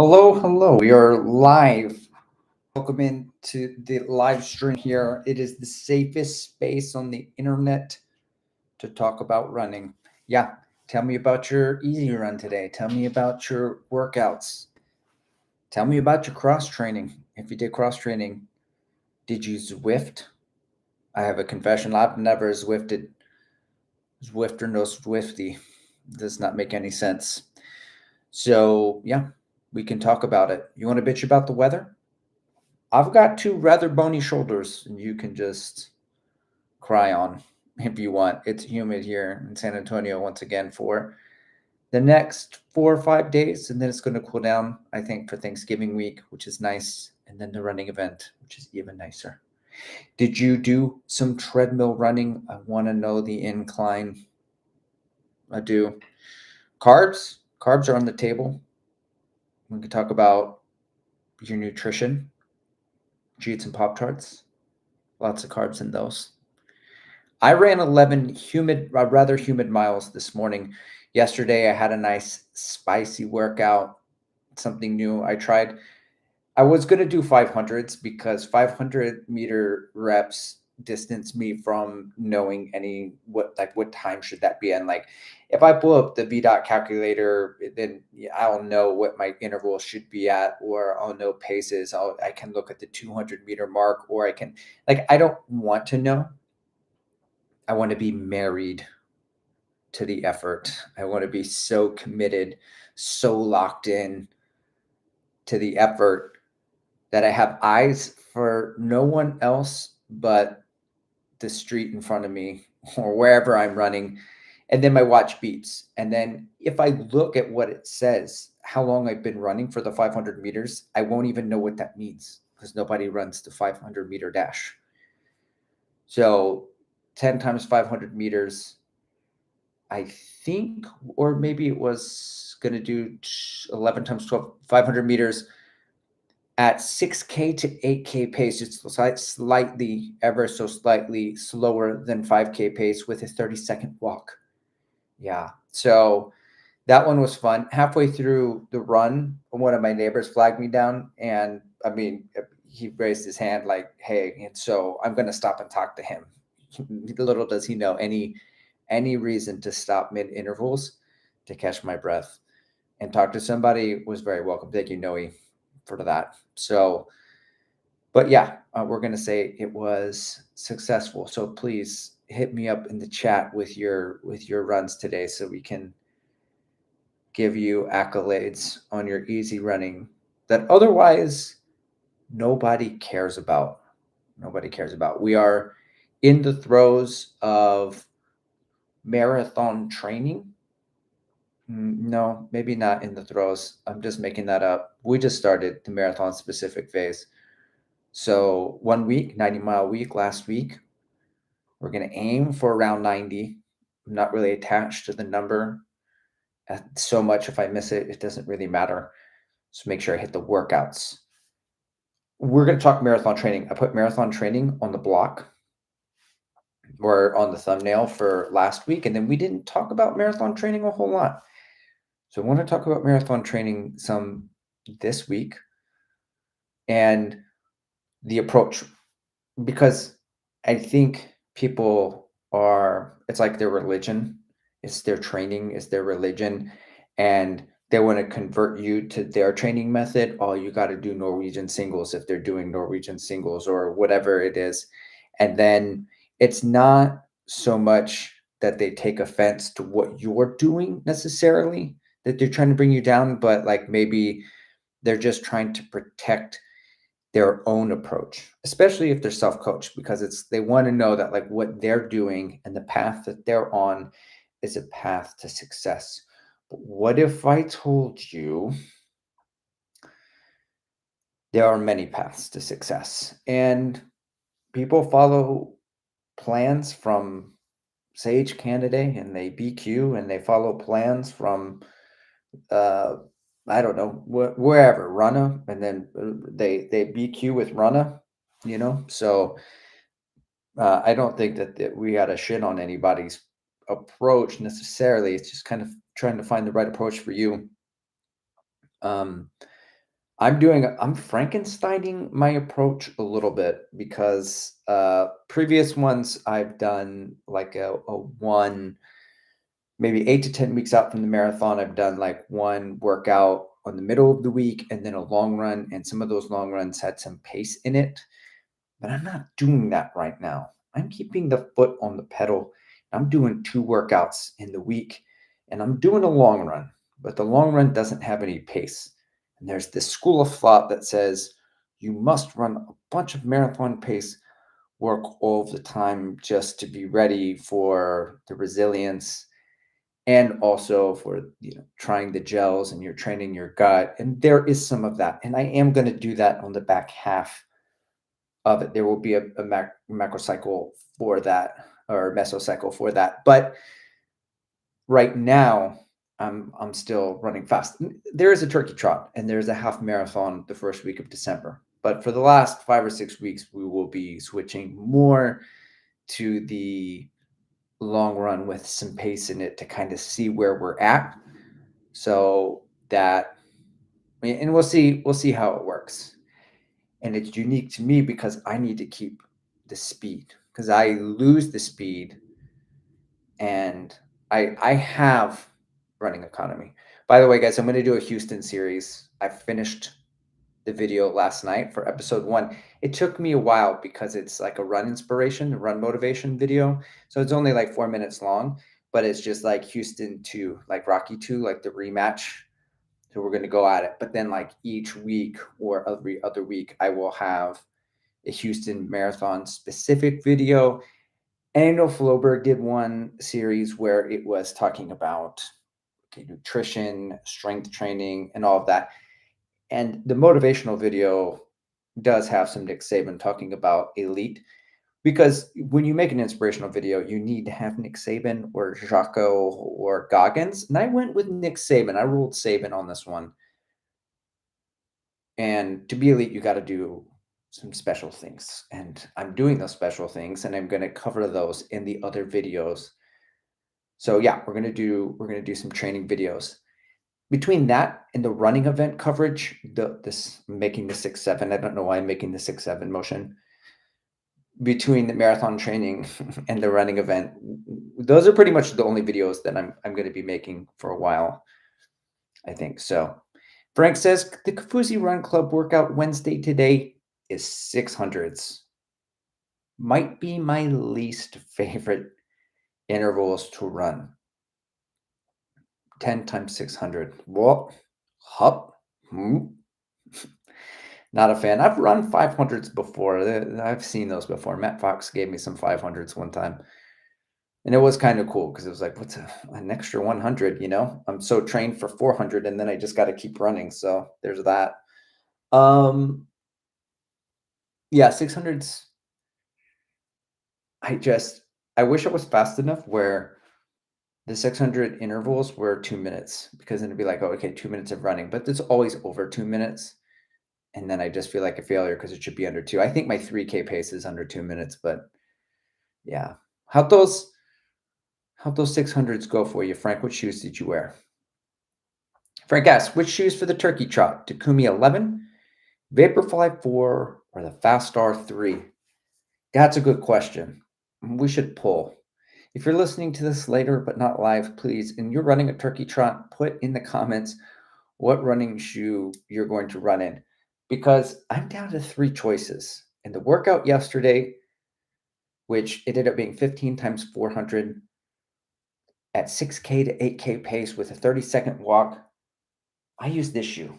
Hello, hello. We are live. Welcome into the live stream here. It is the safest space on the internet to talk about running. Yeah, tell me about your easy run today. Tell me about your workouts. Tell me about your cross training. If you did cross training, did you Zwift? I have a confession. I've never Zwifted. Zwifter no Swifty. Does not make any sense. So, yeah, we can talk about it. You want to bitch about the weather? I've got two rather bony shoulders, and you can just cry on if you want. It's humid here in San Antonio once again for the next 4 or 5 days, and then it's going to cool down, I think, for Thanksgiving week, which is nice, and then the running event, which is even nicer. Did you do some treadmill running? I want to know the incline. I do. Carbs? Carbs are on the table. We can talk about your nutrition. Did you eat some Pop Tarts? Lots of carbs in those. I ran 11 rather humid miles this morning. Yesterday, I had a nice spicy workout, something new I tried. I was going to do 500s because 500-meter reps distance me from knowing what time should that be. And like, if I pull up the VDOT calculator, then I'll know what my interval should be at, or I'll know paces. I can look at the 200-meter mark, or I don't want to know. I want to be married to the effort. I want to be so committed, so locked in to the effort that I have eyes for no one else but the street in front of me or wherever I'm running. And then my watch beeps. And then if I look at what it says, how long I've been running for the 500 meters, I won't even know what that means because nobody runs the 500-meter dash. So 10 times 500 meters, I think, or maybe it was going to do 11 times 12, 500 meters at 6K to 8K pace. It's slightly, ever so slightly slower than 5K pace with a 30-second walk. Yeah. So that one was fun. Halfway through the run, one of my neighbors flagged me down. And I mean, he raised his hand like, hey, and so I'm going to stop and talk to him. Little does he know any reason to stop mid intervals to catch my breath and talk to somebody was very welcome. Thank you, Noe, for that. So, but yeah, we're going to say it was successful. So please hit me up in the chat with your runs today so we can give you accolades on your easy running that otherwise nobody cares about. Nobody cares about. We are in the throes of marathon training. No, maybe not in the throes. I'm just making that up. We just started the marathon specific phase. So 1 week, 90-mile week last week. We're going to aim for around 90. I'm not really attached to the number so much. If I miss it, it doesn't really matter. Just make sure I hit the workouts. We're going to talk marathon training. I put marathon training on the block or on the thumbnail for last week, and then we didn't talk about marathon training a whole lot. So I want to talk about marathon training some this week and the approach, because I think people it's like their religion, it's their training, it's their religion, and they want to convert you to their training method. Oh, you got to do Norwegian singles if they're doing Norwegian singles or whatever it is. And then it's not so much that they take offense to what you're doing necessarily, that they're trying to bring you down, but like maybe they're just trying to protect their own approach, especially if they're self-coached, because they want to know that like what they're doing and the path that they're on is a path to success. But what if I told you there are many paths to success and people follow plans from Sage Candidate and they BQ, and they follow plans from uh I don't know, wherever, Runna, and then they BQ with Runna, so I don't think that we got to shit on anybody's approach necessarily. It's just kind of trying to find the right approach for you. Um, I'm Frankensteining my approach a little bit because previous ones I've done like a one, maybe 8 to 10 weeks out from the marathon. I've done like one workout on the middle of the week and then a long run. And some of those long runs had some pace in it, but I'm not doing that right now. I'm keeping the foot on the pedal. I'm doing 2 workouts in the week and I'm doing a long run, but the long run doesn't have any pace. And there's this school of thought that says you must run a bunch of marathon pace work all the time just to be ready for the resilience and also for trying the gels and you're training your gut. And there is some of that. And I am going to do that on the back half of it. There will be a macrocycle for that or mesocycle for that. But right now, I'm still running fast. There is a turkey trot and there's a half marathon the first week of December. But for the last 5 or 6 weeks, we will be switching more to the long run with some pace in it to kind of see where we're at. So that, and we'll see how it works. And it's unique to me because I need to keep the speed because I lose the speed and I have running economy. By the way, guys, I'm going to do a Houston series. I finished the video last night for episode 1. It took me a while because it's like a run inspiration, a run motivation video. So it's only like 4 minutes long, but it's just like Houston 2, like Rocky 2, like the rematch. So we're going to go at it. But then like each week or every other week, I will have a Houston marathon specific video. And I know Floberg did one series where it was talking about nutrition, strength training, and all of that. And the motivational video does have some Nick Saban talking about elite because when you make an inspirational video, you need to have Nick Saban or Jocko or Goggins. And I went with Nick Saban. I ruled Saban on this one. And to be elite, you got to do some special things. And I'm doing those special things and I'm going to cover those in the other videos. So yeah, we're going to do some training videos. Between that and the running event coverage, this making the 6-7, I don't know why I'm making the 6-7 motion. Between the marathon training and the running event, those are pretty much the only videos that I'm going to be making for a while, I think. So Frank says the Kofuzi Run Club workout Wednesday today is 600s. Might be my least favorite intervals to run. 10 times 600. What? Hup. Not a fan. I've run 500s before. I've seen those before. Matt Fox gave me some 500s one time. And it was kind of cool because it was like, what's an extra 100, I'm so trained for 400 and then I just got to keep running. So there's that. Yeah, 600s. I wish it was fast enough where the 600 intervals were 2 minutes because then it'd be like, oh, okay, 2 minutes of running, but it's always over 2 minutes. And then I just feel like a failure because it should be under 2. I think my 3K pace is under 2 minutes, but yeah. How'd those 600s go for you, Frank? What shoes did you wear? Frank asks, which shoes for the turkey trot? Takumi 11, Vaporfly 4, or the Faststar 3? That's a good question. We should pull. If you're listening to this later but not live, please, and you're running a turkey trot, put in the comments what running shoe you're going to run in. Because I'm down to 3 choices. In the workout yesterday, which it ended up being 15 times 400 at 6K to 8K pace with a 30-second walk, I used this shoe.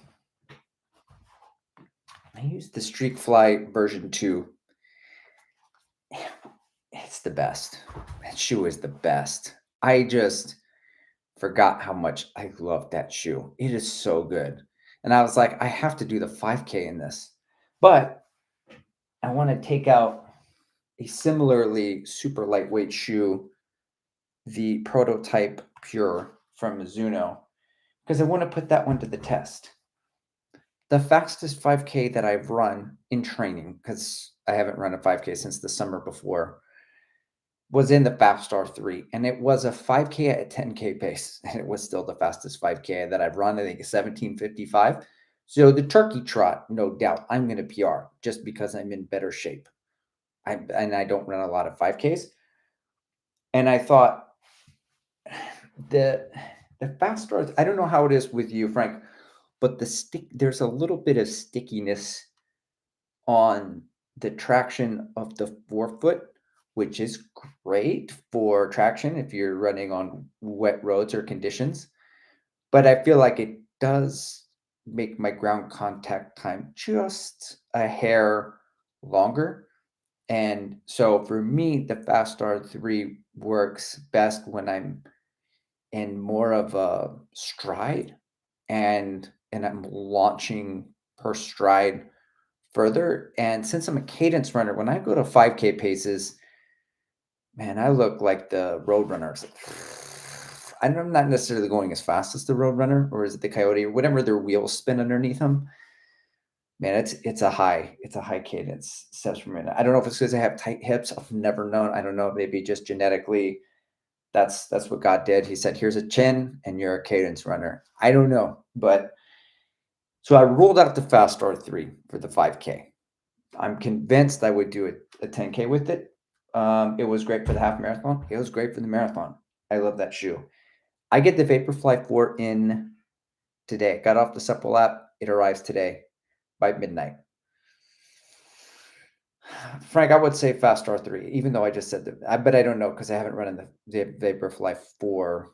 I used the Streakfly version 2. It's the best. That shoe is the best. I just forgot how much I love that shoe. It is so good. And I was like, I have to do the 5K in this. But I want to take out a similarly super lightweight shoe, the Prototype Pure from Mizuno, because I want to put that one to the test. The fastest 5K that I've run in training, because I haven't run a 5K since the summer before, was in the Faststar 3. And it was a 5K at a 10K pace. And it was still the fastest 5K that I've run. I think 17:55. So the turkey trot, no doubt, I'm going to PR just because I'm in better shape. I don't run a lot of 5Ks. And I thought the the fast starts, I don't know how it is with you, Frank, but there's a little bit of stickiness on the traction of the forefoot, which is great for traction if you're running on wet roads or conditions. But I feel like it does make my ground contact time just a hair longer. And so for me, the Fast Star 3 works best when I'm in more of a stride and I'm launching per stride further. And since I'm a cadence runner, when I go to 5K paces, man, I look like the road runners. I'm not necessarily going as fast as the road runner, or is it the coyote, or whatever their wheels spin underneath them. Man, it's a high cadence steps per minute. I don't know if it's because I have tight hips. I've never known. I don't know. Maybe just genetically, that's what God did. He said, "Here's a chin, and you're a cadence runner." I don't know, but so I rolled out the Fast R3 for the 5K. I'm convinced I would do a 10K with it. It was great for the half marathon. It was great for the marathon. I love that shoe. I get the Vaporfly 4 in today. Got off the Supple app. It arrives today by midnight. Frank, I would say Fast R3, even though I just said that. But I don't know because I haven't run in the Vaporfly 4.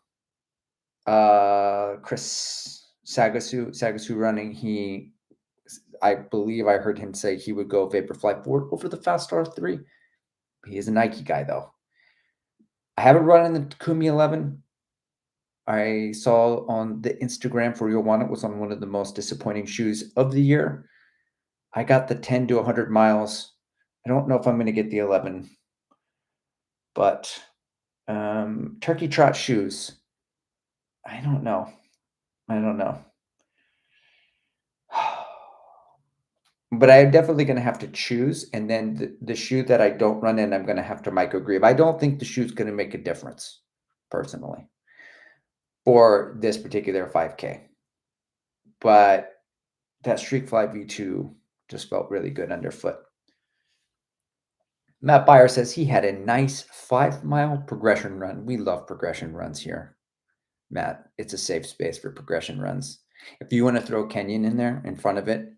Chris Sagasu running. I believe I heard him say he would go Vaporfly 4 over the Fast R3. He is a Nike guy, though. I haven't run in the Takumi 11. I saw on the Instagram for Real One, it was on one of the most disappointing shoes of the year. I got the 10 to 100 miles. I don't know if I'm going to get the 11, but Turkey Trot shoes. I don't know. I don't know. But I'm definitely going to have to choose. And then the shoe that I don't run in, I'm going to have to microgreave. I don't think the shoe's going to make a difference, personally, for this particular 5K. But that Streakfly V2 just felt really good underfoot. Matt Beyer says he had a nice 5-mile progression run. We love progression runs here, Matt. It's a safe space for progression runs. If you want to throw Kenyon in there in front of it,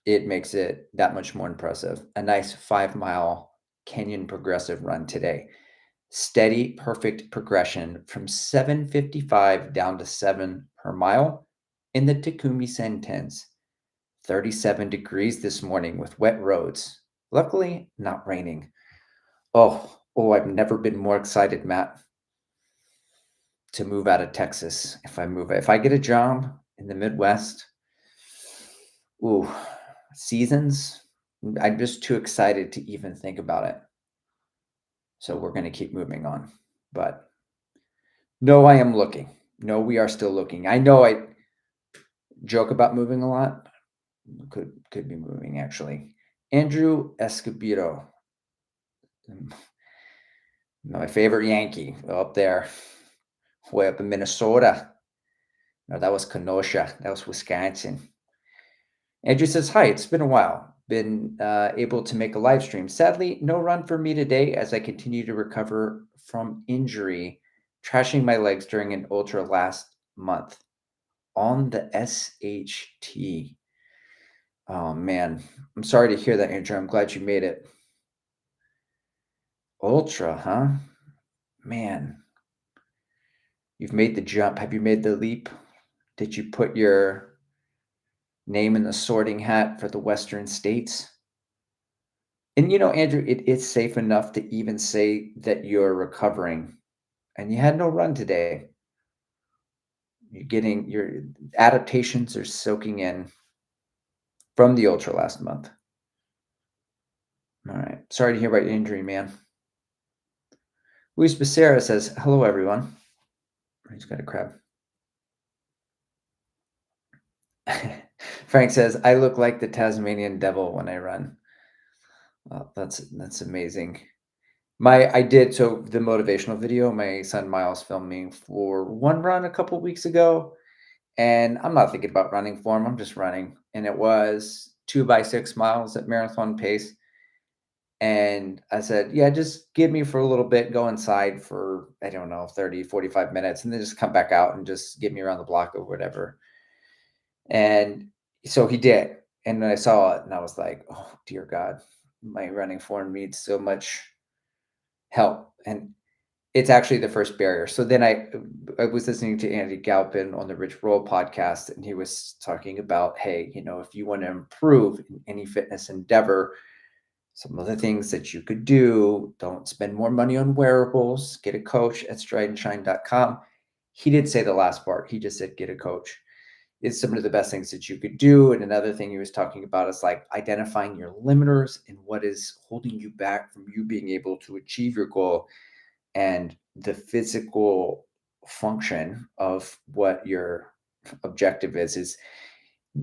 it makes it that much more impressive. A nice 5-mile Kenyon progressive run today. Steady, perfect progression from 7:55 down to 7 per mile in the Takumi Sen 10s. 37 degrees this morning with wet roads. Luckily, not raining. Oh, I've never been more excited, Matt, to move out of Texas. If I get a job in the Midwest, ooh, seasons, I'm just too excited to even think about it. So we're going to keep moving on. But no, I am looking. No, we are still looking. I know I joke about moving a lot. Could be moving, actually. Andrew Escobedo, my favorite Yankee, up there, way up in Minnesota. No, that was Kenosha. That was Wisconsin. Andrew says, "Hi, it's been a while. Been able to make a live stream. Sadly, no run for me today as I continue to recover from injury, trashing my legs during an ultra last month on the SHT." Oh, man. I'm sorry to hear that, Andrew. I'm glad you made it. Ultra, huh? Man, you've made the jump. Have you made the leap? Did you put your name in the sorting hat for the Western states? And Andrew, it's safe enough to even say that you're recovering and you had no run today. Your adaptations are soaking in from the ultra last month. All right. Sorry to hear about your injury, man. Luis Becerra says, "Hello, everyone." He's got a crab. Frank says, "I look like the Tasmanian devil when I run." Well, that's amazing. I did so the motivational video my son Miles filmed me for one run a couple weeks ago, And I'm not thinking about running form. I'm just running. And it was 2 by 6 miles at marathon pace. And I said, yeah, just give me for a little bit, go inside for, I don't know, 30, 45 minutes, and then just come back out and just get me around the block or whatever. And so he did. And then I saw it and I was like, oh, dear God, my running form needs so much help. And it's actually the first barrier. So then I was listening to Andy Galpin on the Rich Roll podcast, and he was talking about, hey, if you want to improve in any fitness endeavor, some of the things that you could do: don't spend more money on wearables, get a coach at strideandshine.com. He did say the last part. He just said, get a coach. It's some of the best things that you could do. And another thing he was talking about is like identifying your limiters and what is holding you back from you being able to achieve your goal, and the physical function of what your objective is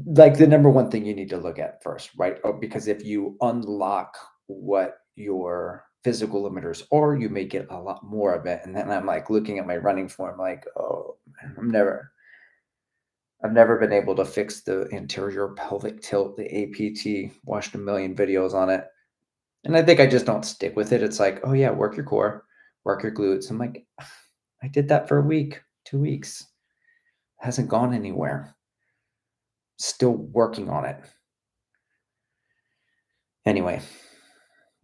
like the number one thing you need to look at first, right? Because if you unlock what your physical limiters are, you may get a lot more of it. And then I'm like looking at my running form, like, oh man, I've never been able to fix the anterior pelvic tilt, the APT. Watched a million videos on it, and I think I just don't stick with it. It's like, oh yeah, work your core, work your glutes. I'm like, I did that for a week, 2 weeks, hasn't gone anywhere. Still working on it. Anyway,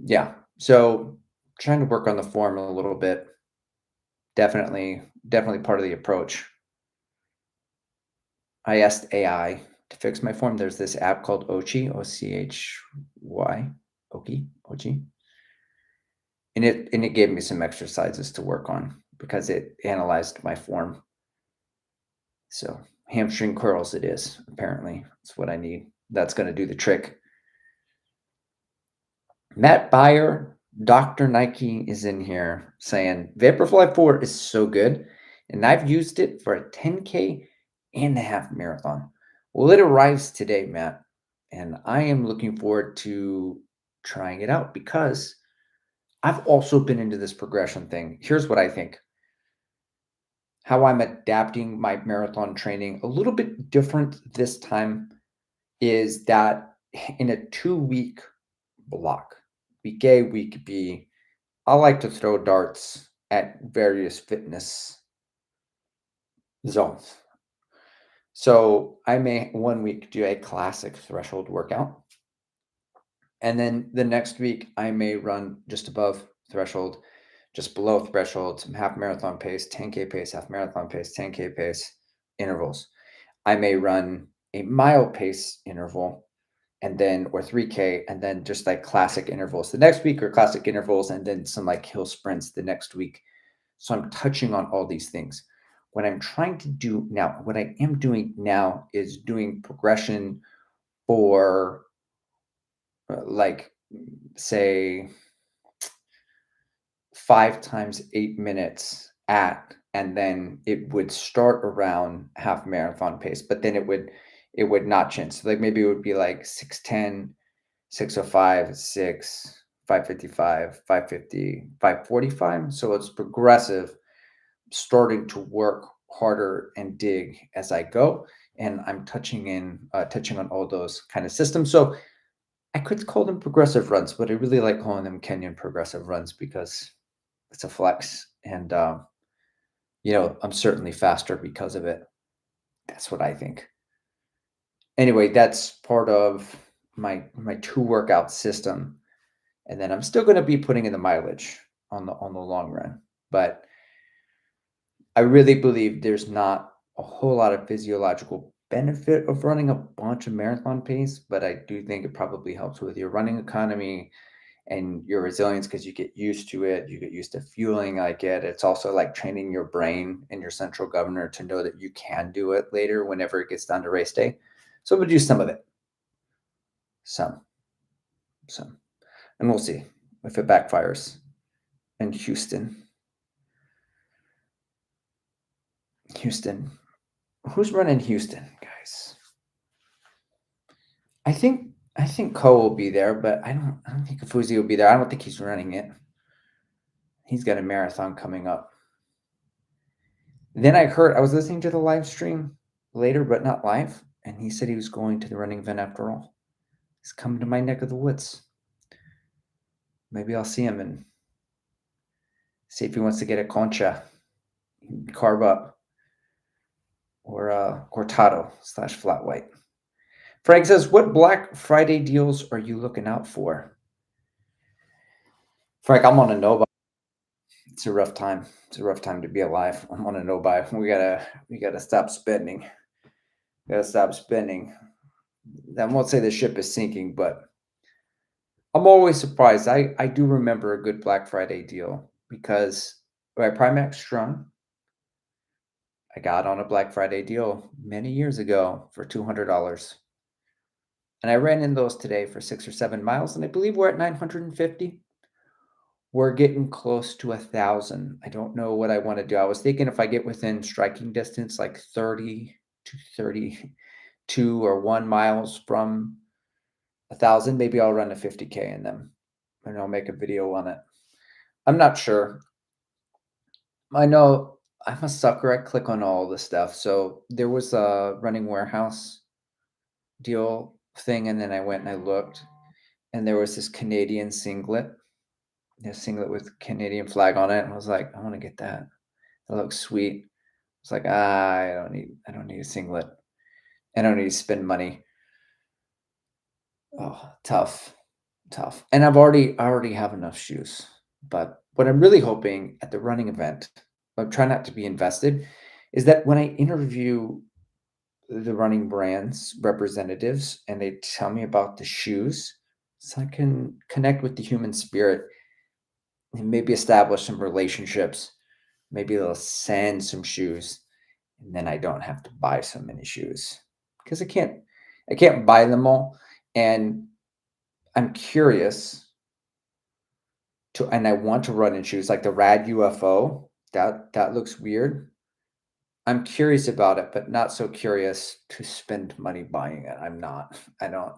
yeah. So trying to work on the form a little bit. Definitely part of the approach. I asked AI to fix my form. There's this app called Ochi, Ochy, Ochi, and it gave me some exercises to work on because it analyzed my form. So hamstring curls, it is apparently. That's what I need. That's going to do the trick. Matt Beyer, Dr. Nike is in here saying Vaporfly 4 is so good, and I've used it for a 10K and a half marathon. Well, it arrives today, Matt, and I am looking forward to trying it out because I've also been into this progression thing. Here's what I think. How I'm adapting my marathon training a little bit different this time is that in a 2 week block, week A, week B, I like to throw darts at various fitness zones. So I may one week do a classic threshold workout. And then the next week, I may run just above threshold, just below threshold, some half marathon pace, 10K pace, half marathon pace, 10K pace intervals. I may run a mile pace interval and then, or 3K, and then just like classic intervals the next week, or classic intervals, and then some like hill sprints the next week. So I'm touching on all these things. What I'm trying to do now, what I am doing now is doing progression for like, say, 5 times 8 minutes and then it would start around half marathon pace, but then it would notch in. So like maybe it would be like 6:10, 6:05, 6, 5:55, 5:50, 5:45. So it's progressive, starting to work harder and dig as I go. And I'm touching on all those kind of systems. So I could call them progressive runs, but I really like calling them Kenyan progressive runs because it's a flex. And, I'm certainly faster because of it. That's what I think. Anyway, that's part of my two workout system. And then I'm still going to be putting in the mileage on the long run. But I really believe there's not a whole lot of physiological benefit of running a bunch of marathon pace, but I do think it probably helps with your running economy and your resilience because you get used to it. You get used to fueling like it. It's also like training your brain and your central governor to know that you can do it later whenever it gets down to race day. So we'll do some of it. Some. And we'll see if it backfires in Houston. Who's running Houston, guys? I think Cole will be there, but I don't think Kafuzi will be there. I don't think he's running it. He's got a marathon coming up. Then I was listening to the live stream, later, but not live. And he said he was going to the running event after all. He's coming to my neck of the woods. Maybe I'll see him and see if he wants to get a concha, carve up, or a cortado / flat white. Frank says, what Black Friday deals are you looking out for? Frank, I'm on a no buy. It's a rough time. It's a rough time to be alive. I'm on a no buy. We gotta stop spending. Gotta stop spending. I won't say the ship is sinking, but I'm always surprised. I do remember a good Black Friday deal because at Primax Strung, I got on a Black Friday deal many years ago for $200. And I ran in those today for 6 or 7 miles, and I believe we're at 950. We're getting close to 1,000. I don't know what I want to do. I was thinking if I get within striking distance, like 30 to 32 or 1 miles from 1,000, maybe I'll run a 50K in them and I'll make a video on it. I'm not sure. I know I'm a sucker. I click on all this stuff. So there was a Running Warehouse deal thing, and then I went and I looked, and there was this Canadian singlet, with Canadian flag on it, and I was like, I want to get that. It looks sweet. It's like, I don't need a singlet. I don't need to spend money. Oh, tough. And I already have enough shoes. But what I'm really hoping at the running event, I'm trying not to be invested, is that when I interview the running brands representatives and they tell me about the shoes, so I can connect with the human spirit and maybe establish some relationships. Maybe they'll send some shoes, and then I don't have to buy so many shoes because I can't buy them all. And I'm curious and I want to run in shoes like the Rad UFO. That looks weird. I'm curious about it, but not so curious to spend money buying it. I'm not. I don't.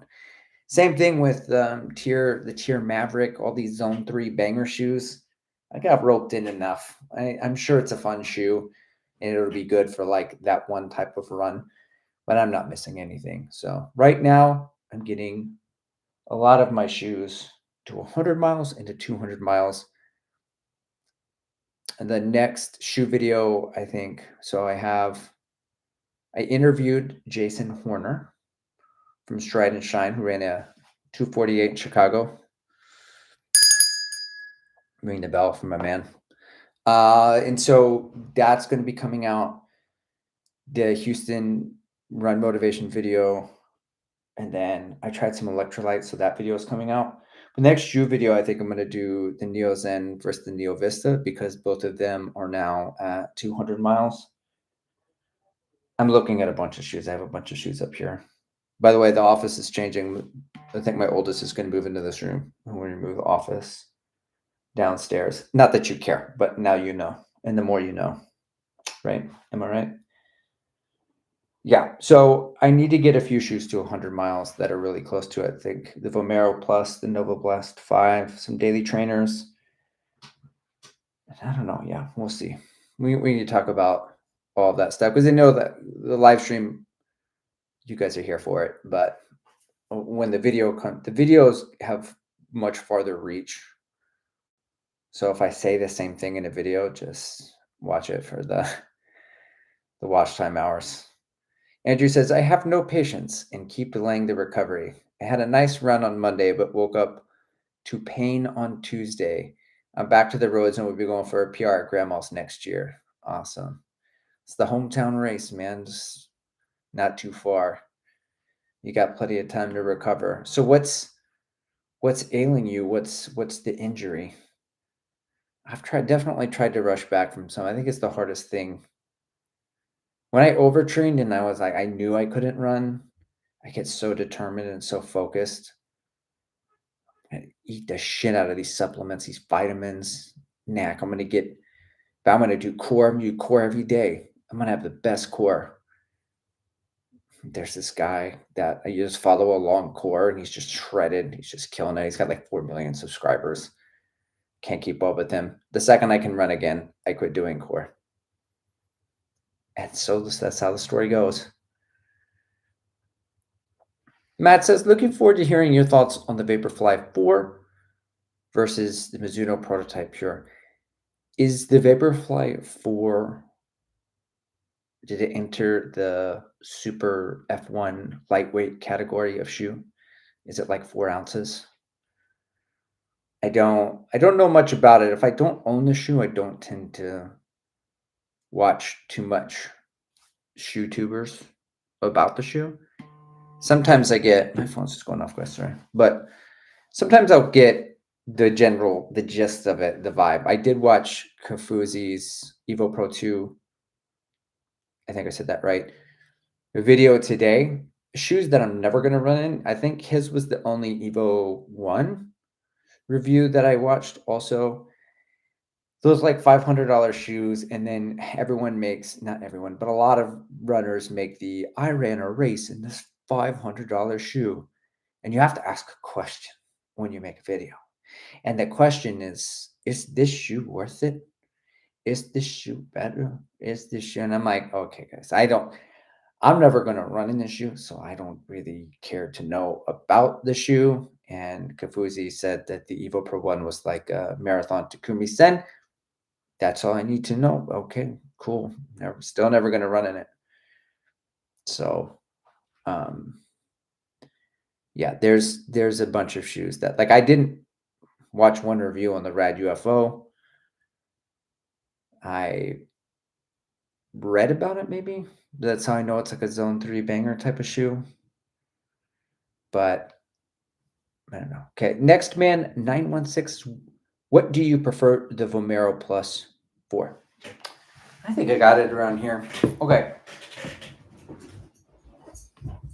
Same thing with the Tier Maverick, all these Zone 3 banger shoes. I got roped in enough. I'm sure it's a fun shoe and it'll be good for like that one type of run, but I'm not missing anything. So right now I'm getting a lot of my shoes to 100 miles into 200 miles. And the next shoe video, I think, so I interviewed Jason Horner from Stride and Shine, who ran a 248 in Chicago. Ring the bell for my man. And so that's going to be coming out. The Houston run motivation video. And then I tried some electrolytes, so that video is coming out. The next shoe video, I think I'm going to do the Neo Zen versus the Neo Vista because both of them are now at 200 miles. I'm looking at a bunch of shoes. I have a bunch of shoes up here. By the way, the office is changing. I think my oldest is going to move into this room. I'm going to move the office downstairs. Not that you care, but now you know. And the more you know, right? Am I right? Yeah. So I need to get a few shoes to 100 miles that are really close to it. I think the Vomero Plus, the Nova Blast 5, some daily trainers. I don't know. Yeah, we'll see. We need to talk about all of that stuff because I know that the live stream, you guys are here for it. But when the videos have much farther reach. So if I say the same thing in a video, just watch it for the watch time hours. Andrew says, I have no patience and keep delaying the recovery. I had a nice run on Monday, but woke up to pain on Tuesday. I'm back to the roads and we'll be going for a PR at Grandma's next year. Awesome. It's the hometown race, man. Just not too far. You got plenty of time to recover. So what's ailing you? What's the injury? I've definitely tried to rush back from some. I think it's the hardest thing. When I overtrained and I was like, I knew I couldn't run, I get so determined and so focused. I eat the shit out of these supplements, these vitamins. Knack. I'm gonna do core, I'm gonna do core every day. I'm gonna have the best core. There's this guy that I just follow along core and he's just shredded. He's just killing it. He's got like 4 million subscribers. Can't keep up with him. The second I can run again, I quit doing core. And so that's how the story goes. Matt says, looking forward to hearing your thoughts on the Vaporfly 4 versus the Mizuno Prototype Pure. Is the Vaporfly 4, did it enter the super F1 lightweight category of shoe? Is it like 4 ounces? I don't know much about it. If I don't own the shoe, I don't tend to watch too much shoe tubers about the shoe. Sometimes I get, my phone's just going off, guys, sorry. But sometimes I'll get the gist of it, the vibe. I did watch Kofuzi's Evo Pro 2. I think I said that right. A video today. Shoes that I'm never going to run in. I think his was the only Evo 1 review that I watched also. Those like $500 shoes, and then everyone makes, not everyone, but a lot of runners make the, I ran a race in this $500 shoe. And you have to ask a question when you make a video. And the question is this shoe worth it? Is this shoe better? Is this shoe? And I'm like, okay, guys, I'm never going to run in this shoe, so I don't really care to know about the shoe. And Kofuzi said that the Evo Pro 1 was like a marathon Takumi Sen. That's all I need to know. Okay, cool. Still never going to run in it. So, yeah, there's a bunch of shoes that, like, I didn't watch one review on the Rad UFO. I read about it, maybe. That's how I know it's like a Zone 3 banger type of shoe. But I don't know. Okay, next man 916. What do you prefer the Vomero Plus for? I think I got it around here. Okay.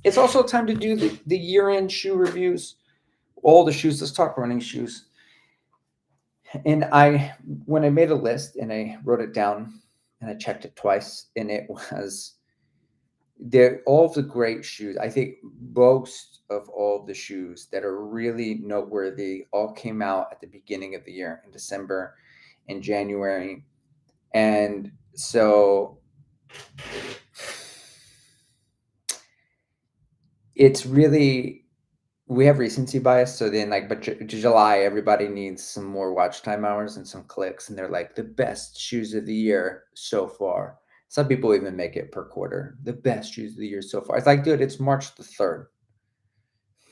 It's also time to do the year-end shoe reviews. All the shoes. Let's talk running shoes. And when I made a list and I wrote it down and I checked it twice, and it was all of the great shoes. I think most of all of the shoes that are really noteworthy all came out at the beginning of the year in December and January. And so it's really, we have recency bias. So then, like, but July, everybody needs some more watch time hours and some clicks. And they're like, the best shoes of the year so far. Some people even make it per quarter. The best shoes of the year so far. It's like, dude, it's March the 3rd.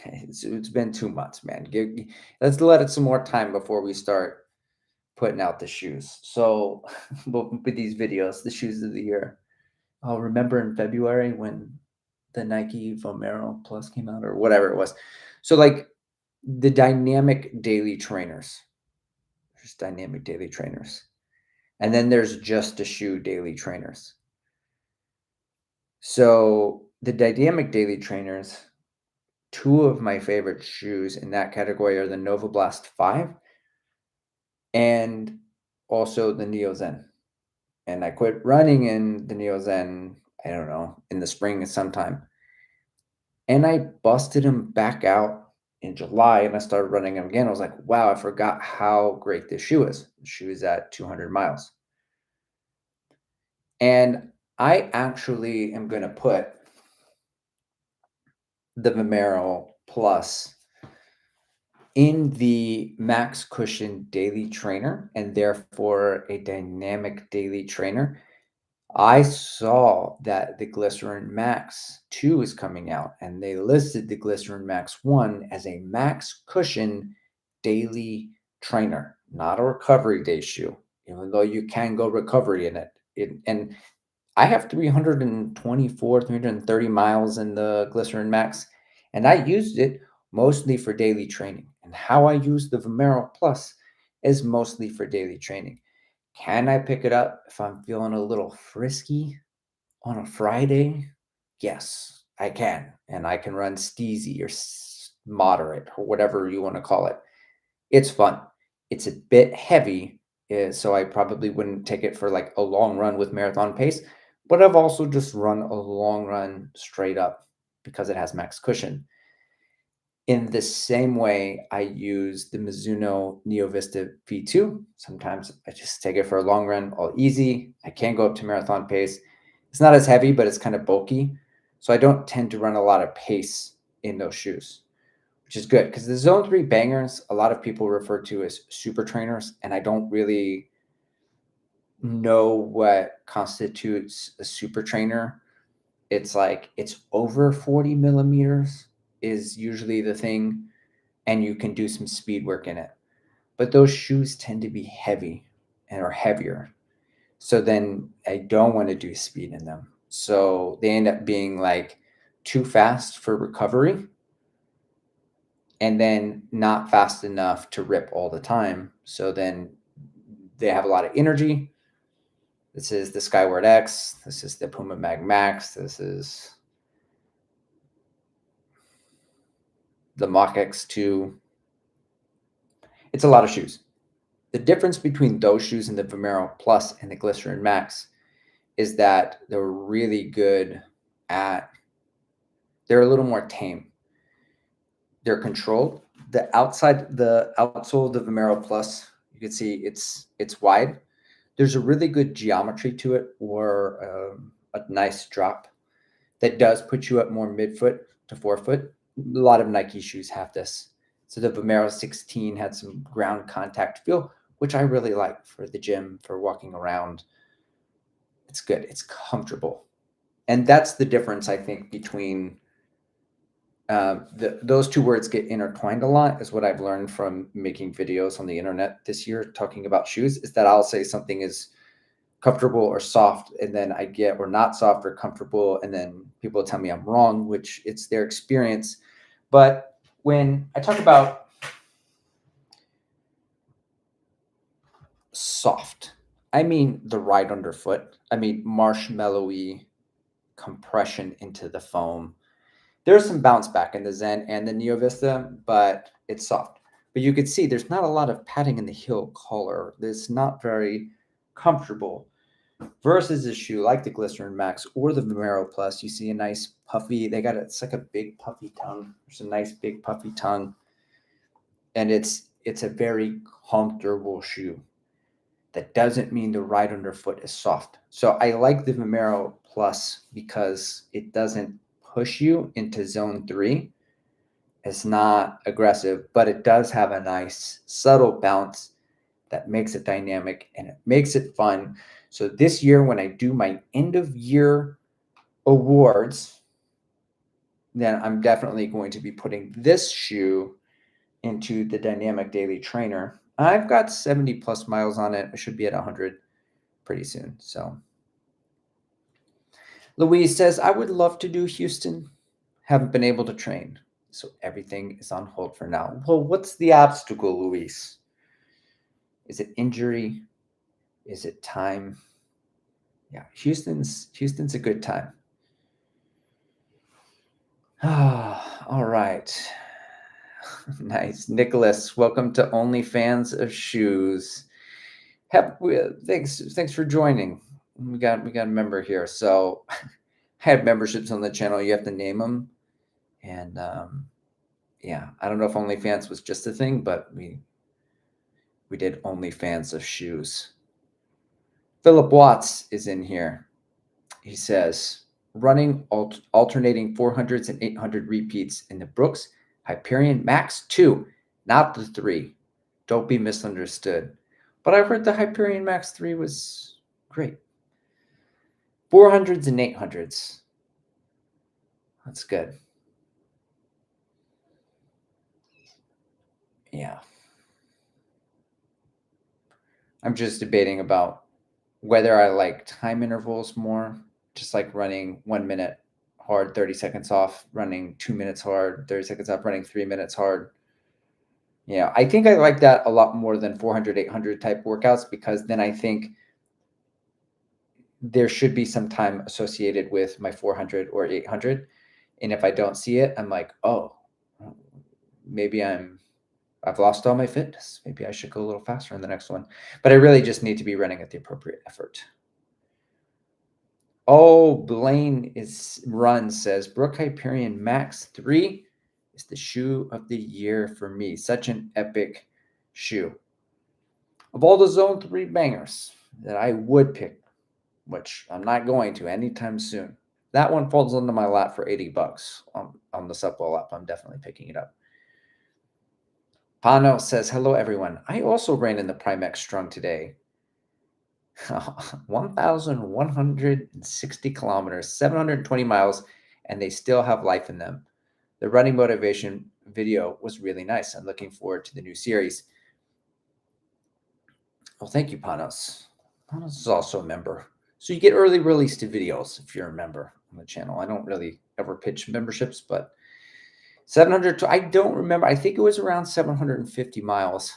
It's been 2 months, man. Let's let it some more time before we start putting out the shoes. So with these videos, the shoes of the year. I'll remember in February when the Nike Vomero Plus came out, or whatever it was. So like the dynamic daily trainers. There's dynamic daily trainers. And then there's just a shoe daily trainers. So the dynamic daily trainers, two of my favorite shoes in that category are the Nova Blast 5 and also the Neo Zen. And I quit running in the Neo Zen, I don't know, in the spring sometime. And I busted them back out in July and I started running them again. I was like, wow, I forgot how great this shoe is. The shoe is at 200 miles. And I actually am going to put the Vomero Plus in the Max Cushion Daily Trainer, and therefore a dynamic daily trainer. I saw that the Glycerin Max 2 is coming out, and they listed the Glycerin Max 1 as a Max Cushion daily trainer, not a recovery day shoe, even though you can go recovery in it. And I have 324, 330 miles in the Glycerin Max, and I used it mostly for daily training. And how I use the Vomero Plus is mostly for daily training. Can I pick it up if I'm feeling a little frisky on a Friday? Yes, I can. And I can run steezy or moderate or whatever you want to call it. It's fun. It's a bit heavy, so I probably wouldn't take it for like a long run with marathon pace. But I've also just run a long run straight up because it has max cushion. In the same way, I use the Mizuno NeoVista V2. Sometimes I just take it for a long run, all easy. I can go up to marathon pace. It's not as heavy, but it's kind of bulky. So I don't tend to run a lot of pace in those shoes, which is good because the Zone 3 bangers, a lot of people refer to as super trainers, and I don't really know what constitutes a super trainer. It's like it's over 40 millimeters is usually the thing, and you can do some speed work in it. But those shoes tend to be heavy and are heavier. So then I don't want to do speed in them. So they end up being like too fast for recovery and then not fast enough to rip all the time. So then they have a lot of energy. This is the Skyward X. This is the Puma Mag Max. This is the Mach X2. It's a lot of shoes. The difference between those shoes and the Vomero Plus and the Glycerin Max is that they're really good at, they're a little more tame. They're controlled. The outsole of the Vomero Plus, you can see it's wide. There's a really good geometry to it, or a nice drop that does put you up more midfoot to forefoot. A lot of Nike shoes have this. So the Vomero 16 had some ground contact feel, which I really like for the gym, for walking around. It's good. It's comfortable. And that's the difference, I think, between those two words get intertwined a lot, is what I've learned from making videos on the internet this year talking about shoes, is that I'll say something is comfortable or soft, and then I get, or not soft or comfortable, and then people tell me I'm wrong, which it's their experience. But when I talk about soft, I mean the right underfoot. I mean marshmallowy compression into the foam. There's some bounce back in the Zen and the Neo Vista, but it's soft. But you can see there's not a lot of padding in the heel collar. It's not very comfortable. Versus a shoe like the Glycerin Max or the Vomero Plus, you see a nice puffy, it's like a big puffy tongue. There's a nice big puffy tongue. And it's a very comfortable shoe. That doesn't mean the right underfoot is soft. So I like the Vomero Plus because it doesn't push you into zone 3. It's not aggressive, but it does have a nice subtle bounce that makes it dynamic and it makes it fun. So this year, when I do my end of year awards, then I'm definitely going to be putting this shoe into the Dynamic Daily Trainer. I've got 70 plus miles on it. I should be at 100 pretty soon. So Louise says, I would love to do Houston. Haven't been able to train. So everything is on hold for now. Well, what's the obstacle, Louise? Is it injury? Is it time? Yeah, Houston's a good time. All right. Nice. Nicholas, welcome to OnlyFans of Shoes. Thanks for joining. We got a member here. So I have memberships on the channel. You have to name them. And yeah, I don't know if OnlyFans was just a thing, but we did OnlyFans of Shoes. Philip Watts is in here. He says, running alternating 400s and 800 repeats in the Brooks Hyperion Max 2, not the 3. Don't be misunderstood. But I've heard the Hyperion Max 3 was great. 400s and 800s. That's good. Yeah. I'm just debating about whether I like time intervals more, just like running 1 minute hard, 30 seconds off, running 2 minutes hard, 30 seconds off, running 3 minutes hard. Yeah, I think I like that a lot more than 400, 800 type workouts, because then I think there should be some time associated with my 400 or 800. And if I don't see it, I'm like, oh, maybe I've lost all my fitness. Maybe I should go a little faster in the next one. But I really just need to be running at the appropriate effort. Oh, Blaine says, Brooke Hyperion Max 3 is the shoe of the year for me. Such an epic shoe. Of all the Zone 3 bangers that I would pick, which I'm not going to anytime soon, that one falls onto my lap for $80 on the Supwell app. I'm definitely picking it up. Pano says, hello, everyone. I also ran in the Primex Strung today. 1,160 kilometers, 720 miles, and they still have life in them. The running motivation video was really nice. I'm looking forward to the new series. Well, thank you, Panos. Panos is also a member. So you get early release to videos if you're a member on the channel. I don't really ever pitch memberships, but 700, I don't remember. I think it was around 750 miles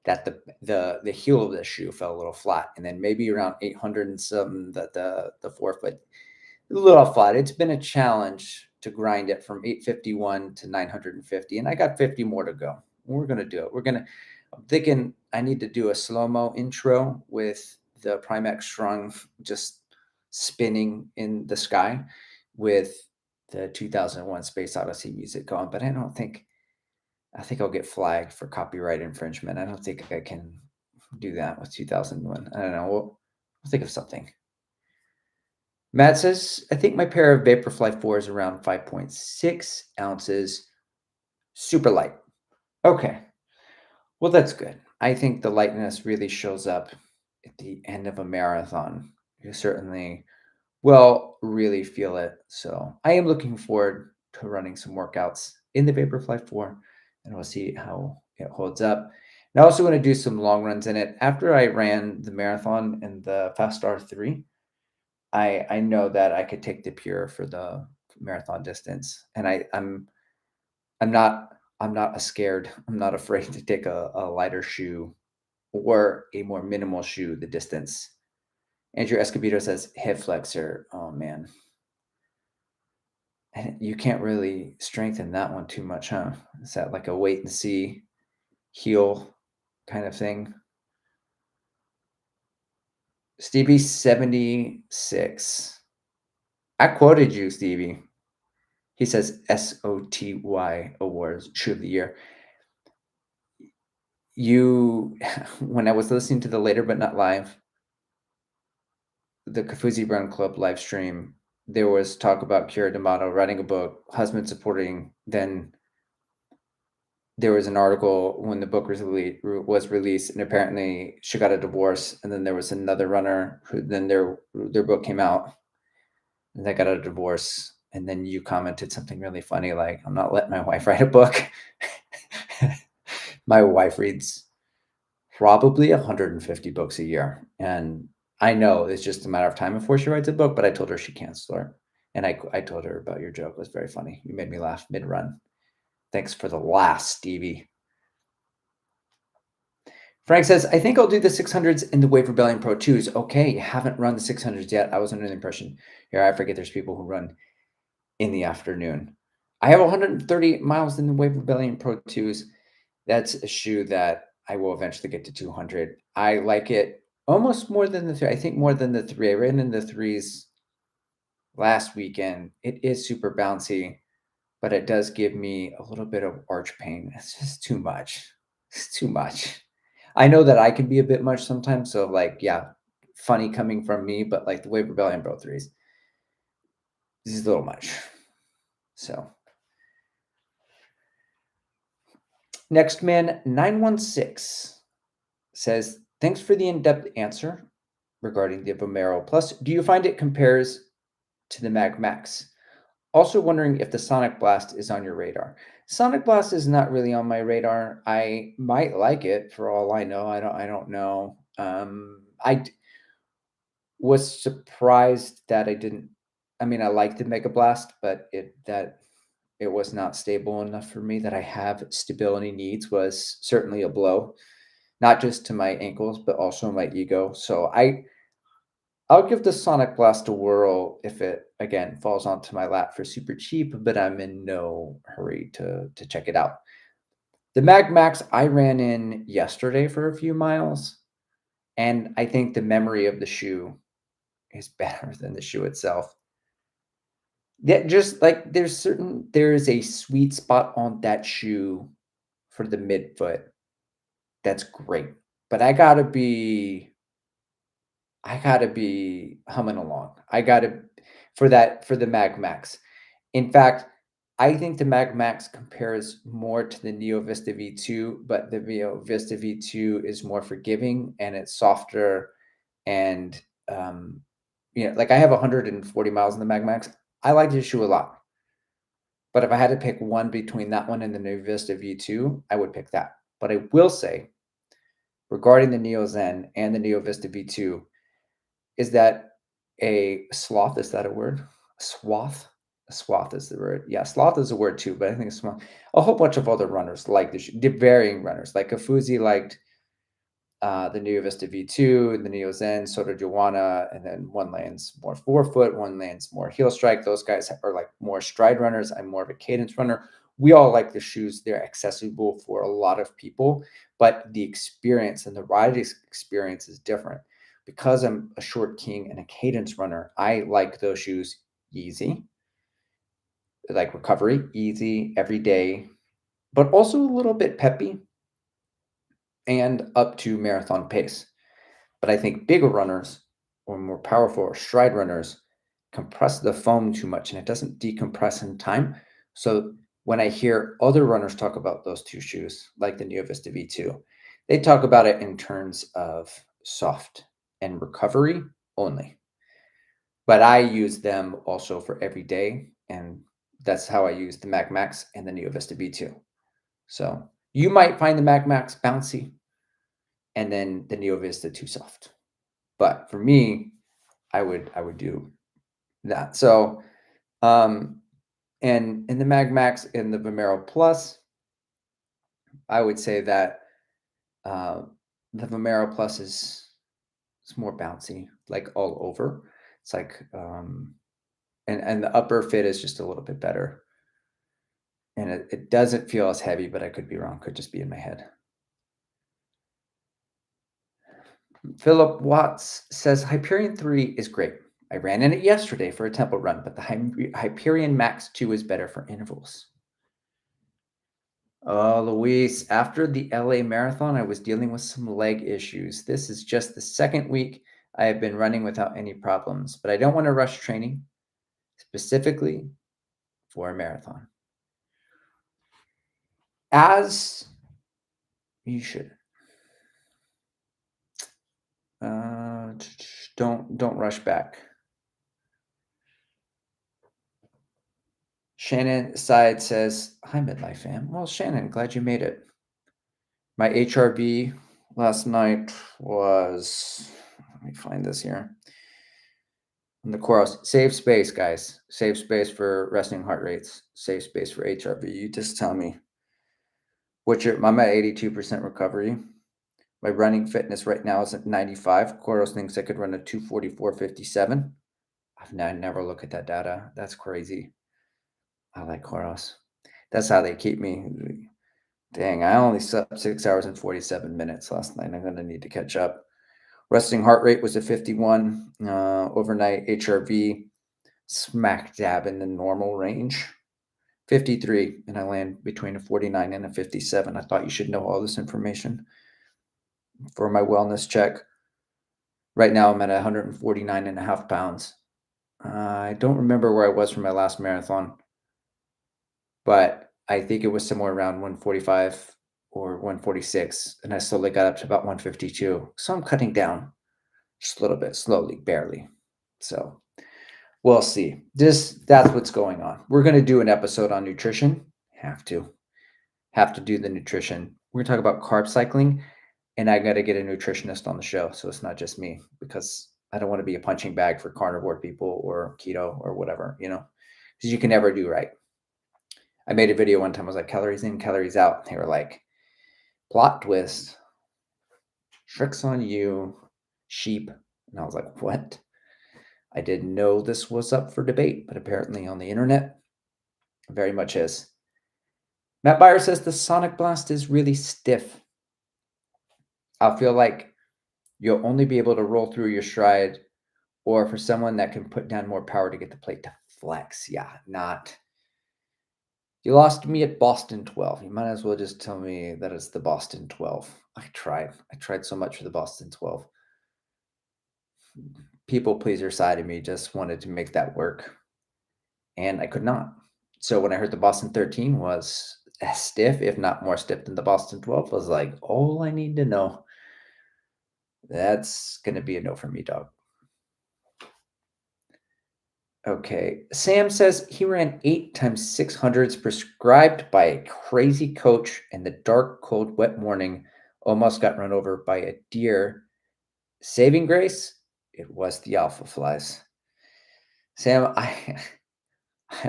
that the heel of the shoe fell a little flat, and then maybe around 800 and some that the forefoot a little flat. It's been a challenge to grind it from 851 to 950, and I got 50 more to go. We're gonna do it. I'm thinking I need to do a slow-mo intro with the Primex Strung just spinning in the sky with the 2001 Space Odyssey music going, but I think I'll get flagged for copyright infringement. I don't think I can do that with 2001. I don't know. We'll think of something. Matt says, I think my pair of Vaporfly 4 is around 5.6 ounces. Super light. Okay. Well, that's good. I think the lightness really shows up at the end of a marathon. You certainly will really feel it. So I am looking forward to running some workouts in the Vaporfly 4, and we'll see how it holds up. And I also want to do some long runs in it. After I ran the marathon and the Fast R3, I know that I could take the Pure for the marathon distance, and I'm not scared. I'm not afraid to take a lighter shoe or a more minimal shoe the distance. Andrew Escobedo says hip flexor. Oh man, and you can't really strengthen that one too much, huh? Is that like a wait and see heel kind of thing? Stevie 76. I quoted you, Stevie. He says SOTY Awards Shoe of the Year. You, when I was listening to the Later But Not Live, the Kafuzi Run Club live stream, there was talk about Kira D'Amato writing a book, husband supporting. Then there was an article when the book was released, and apparently she got a divorce. And then there was another runner who then their book came out, and they got a divorce. And then you commented something really funny, like, "I'm not letting my wife write a book." My wife reads probably 150 books a year, and I know it's just a matter of time before she writes a book. But I told her she can't start, and I told her about your joke. It was very funny. You made me laugh mid-run. Thanks for the laugh, Stevie. Frank says, I think I'll do the 600s in the Wave Rebellion Pro 2s. Okay, haven't run the 600s yet. I was under the impression here. I forget there's people who run in the afternoon. I have 130 miles in the Wave Rebellion Pro 2s. That's a shoe that I will eventually get to 200. I like it almost more than the 3. I think more than the 3. I ran in the 3s last weekend. It is super bouncy, but it does give me a little bit of arch pain. It's just too much. It's too much. I know that I can be a bit much sometimes. So, like, yeah, funny coming from me, but like the Wave Rebellion Pro 3s, this is a little much. So, next man 916 says, thanks for the in-depth answer regarding the Vomero Plus. Do you find it compares to the Mag Max? Also wondering if the Sonic Blast is on your radar. Sonic Blast is not really on my radar. I might like it for all I know. I don't know. I was surprised that I didn't. I mean, I liked the Mega Blast, but it was not stable enough for me. That I have stability needs was certainly a blow, not just to my ankles, but also my ego. So I'll give the Sonic Blast a whirl if it again falls onto my lap for super cheap, but I'm in no hurry to check it out. The Mag Max I ran in yesterday for a few miles, and I think the memory of the shoe is better than the shoe itself. Yeah, just like there is a sweet spot on that shoe for the midfoot. That's great. But I gotta be humming along. for the Mag Max. In fact, I think the Mag Max compares more to the Neo Vista V2, but the Neo Vista V2 is more forgiving and it's softer and like I have 140 miles in the Mag Max. I like this shoe a lot. But if I had to pick one between that one and the Neo Vista V2, I would pick that. But I will say, regarding the Neo Zen and the Neo Vista V2, is that a sloth, is that a word? A swath? A swath is the word. Yeah, sloth is a word too, but I think it's a whole bunch of other runners like this, the varying runners. Like Kafuzi liked the Neo Vista V2, the Neo Zen, Soto Joanna, and then one lands more forefoot, one lands more heel strike. Those guys are like more stride runners. I'm more of a cadence runner. We all like the shoes. They're accessible for a lot of people, but the experience and the ride experience is different. Because I'm a short king and a cadence runner, I like those shoes easy, like recovery, easy every day, but also a little bit peppy and up to marathon pace. But I think bigger runners or more powerful or stride runners compress the foam too much and it doesn't decompress in time. So when I hear other runners talk about those two shoes, like the Neo Vista V2, they talk about it in terms of soft and recovery only. But I use them also for every day. And that's how I use the Mag Max and the Neo Vista V2. So you might find the Mag Max bouncy and then the Neo Vista too soft. But for me, I would do that. So and in the Mag Max and the Vomero Plus, I would say that the Vomero Plus is more bouncy, like all over. It's like and the upper fit is just a little bit better. And it doesn't feel as heavy, but I could be wrong. Could just be in my head. Philip Watts says Hyperion 3 is great. I ran in it yesterday for a tempo run, but the Hyperion Max 2 is better for intervals. Oh, Luis, after the LA Marathon, I was dealing with some leg issues. This is just the second week I have been running without any problems, but I don't want to rush training, specifically for a marathon. As you should. Don't rush back. Shannon Side says, "Hi, Midlife fam." Well, Shannon, glad you made it. My HRV last night was, let me find this here. On the Coros, save space, guys. Save space for resting heart rates. Save space for HRV. You just tell me. I'm at 82% recovery. My running fitness right now is at 95. Coros thinks I could run a 244.57. I've never look at that data. That's crazy. I like Coros. That's how they keep me. Dang, I only slept 6 hours and 47 minutes last night. I'm going to need to catch up. Resting heart rate was at 51. Overnight HRV smack dab in the normal range. 53, and I land between a 49 and a 57. I thought you should know all this information for my wellness check. Right now, I'm at 149 and a half pounds. I don't remember where I was for my last marathon, but I think it was somewhere around 145 or 146, and I slowly got up to about 152. So I'm cutting down just a little bit, slowly, barely. So we'll see. That's what's going on. We're going to do an episode on nutrition. Have to do the nutrition. We're going to talk about carb cycling, and I got to get a nutritionist on the show, so it's not just me, because I don't want to be a punching bag for carnivore people or keto or whatever, because you can never do right. I made a video one time. I was like, calories in, calories out. They were like, plot twist, tricks on you, sheep. And I was like, what? I didn't know this was up for debate, but apparently on the internet, very much is. Matt Byer says the Sonic Blast is really stiff. I feel like you'll only be able to roll through your stride, or for someone that can put down more power to get the plate to flex. Yeah, not. You lost me at Boston 12. You might as well just tell me that it's the Boston 12. I tried so much for the Boston 12. people pleaser side of me just wanted to make that work, and I could not. So when I heard the Boston 13 was as stiff, if not more stiff than the Boston 12, I was like, all I need to know. That's gonna be a no for me, dog. Okay. Sam says he ran 8 x 600s prescribed by a crazy coach in the dark, cold, wet morning. Almost got run over by a deer. Saving grace? It was the alpha flies. Sam, I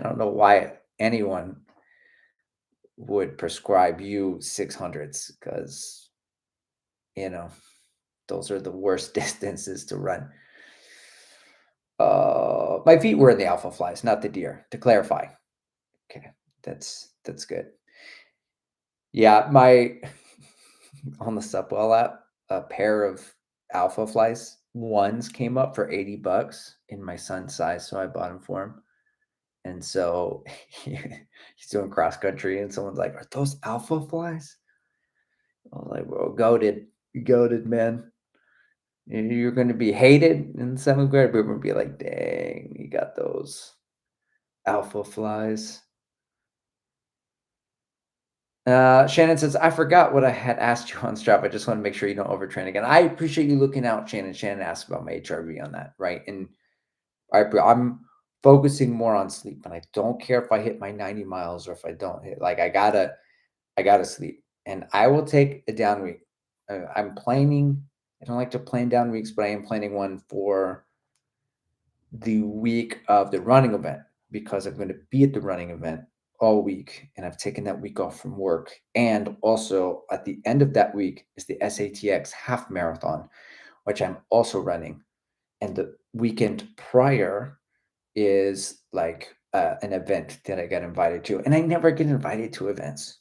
don't know why anyone would prescribe you 600s because, you know, those are the worst distances to run. My feet were in the alpha flies, not the deer, to clarify. Okay, that's good. Yeah, my on the Supwell app, a pair of alpha flies ones came up for $80 in my son's size, so I bought them for him. And so he's doing cross country, and someone's like, "Are those alpha flies?" I was like, "Well, goaded, man. You're going to be hated in seventh grade." We're going to be like, "Dang, you got those alpha flies." Shannon says, I forgot what I had asked you on Strava. I just want to make sure you don't overtrain again. I appreciate you looking out, Shannon. Shannon asked about my HRV on that, right? And I'm focusing more on sleep, and I don't care if I hit my 90 miles or if I don't hit. Like I gotta sleep, and I will take a down week. I'm planning. I don't like to plan down weeks, but I am planning one for the week of the running event because I'm going to be at the running event all week, and I've taken that week off from work. And also at the end of that week is the SATX half marathon, which I'm also running. And the weekend prior is like an event that I got invited to. And I never get invited to events,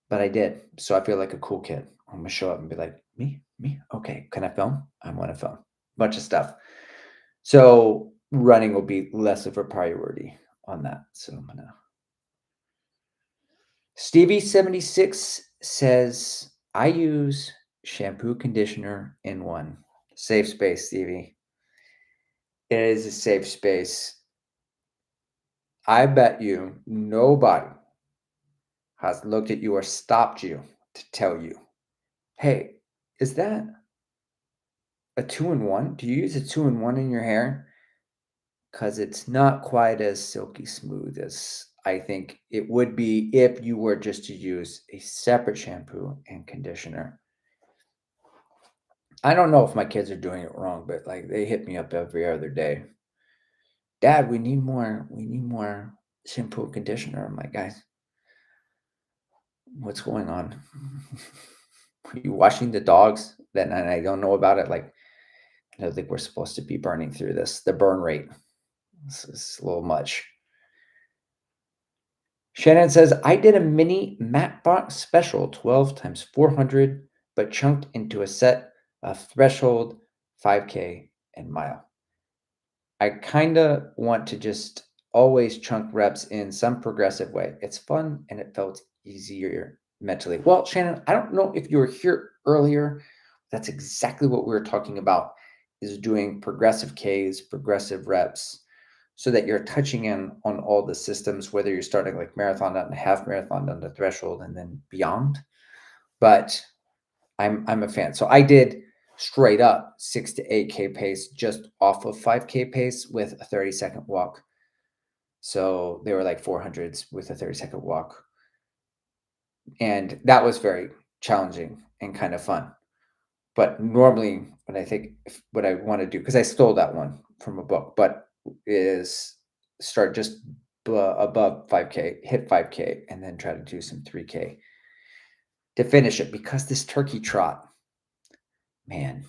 but I did. So I feel like a cool kid. I'm gonna show up and be like, me, okay. Can I film? I want to film. Bunch of stuff. So running will be less of a priority on that. So I'm gonna. Stevie76 says, I use shampoo conditioner in one. Safe space, Stevie. It is a safe space. I bet you nobody has looked at you or stopped you to tell you, hey, is that a 2-in-1? Do you use a 2-in-1 in your hair? Because it's not quite as silky smooth as I think it would be if you were just to use a separate shampoo and conditioner. I don't know if my kids are doing it wrong, but like they hit me up every other day. Dad, we need more shampoo and conditioner. I'm like, guys, what's going on? Are you washing the dogs? Then and I don't know about it. Like, I don't think we're supposed to be burning through this. The burn rate is a little much. Shannon says, I did a mini Matt Box special 12 times 400, but chunked into a set of threshold, 5K, and mile. I kind of want to just always chunk reps in some progressive way. It's fun and it felt easier mentally. Well, Shannon, I don't know if you were here earlier. That's exactly what we were talking about is doing progressive Ks, progressive reps so that you're touching in on all the systems, whether you're starting like marathon down to half marathon down to threshold and then beyond. But I'm a fan. So I did straight up 6 to 8K pace just off of 5K pace with a 30-second walk. So they were like 400s with a 30-second walk. And that was very challenging and kind of fun. But normally, what I want to do, because I stole that one from a book, but is start just above 5K, hit 5K, and then try to do some 3K to finish it because this turkey trot, man,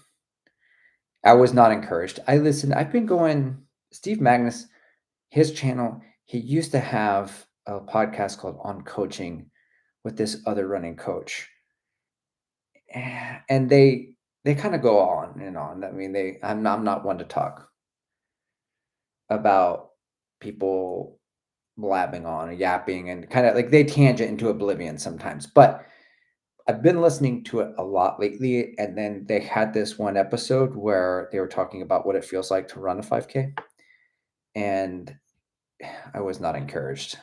I was not encouraged. I've been going, Steve Magnus, his channel, he used to have a podcast called On Coaching with this other running coach. And they kind of go on and on. I mean, I'm not one to talk about people blabbing on and yapping and kind of like they tangent into oblivion sometimes. But I've been listening to it a lot lately, and then they had this one episode where they were talking about what it feels like to run a 5K, and I was not encouraged.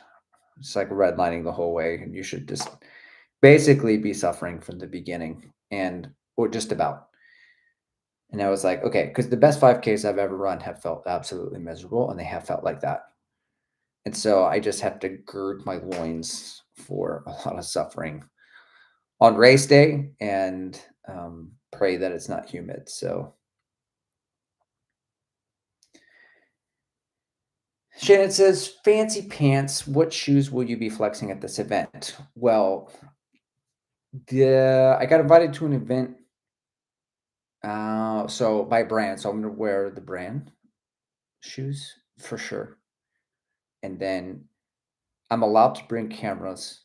It's like redlining the whole way, and you should just basically be suffering from the beginning and or just about. And I was like, okay, because the best 5Ks I've ever run have felt absolutely miserable, and they have felt like that. And so I just have to gird my loins for a lot of suffering on race day and pray that it's not humid. So Shannon says, fancy pants. What shoes will you be flexing at this event? Well, I got invited to an event. So by brand. So I'm gonna wear the brand shoes for sure. And then I'm allowed to bring cameras.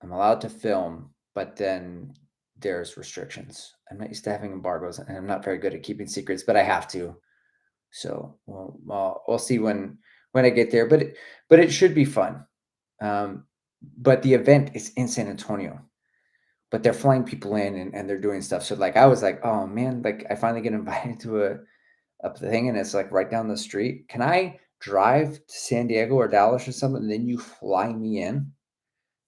I'm allowed to film, but then there's restrictions. I'm not used to having embargoes, and I'm not very good at keeping secrets, but I have to. So we'll see when I get there. But it should be fun. Um, but the event is in San Antonio, but they're flying people in and they're doing stuff. So like I was like, oh man, like I finally get invited to a thing and it's like right down the street. Can I drive to San Diego or Dallas or something, and then you fly me in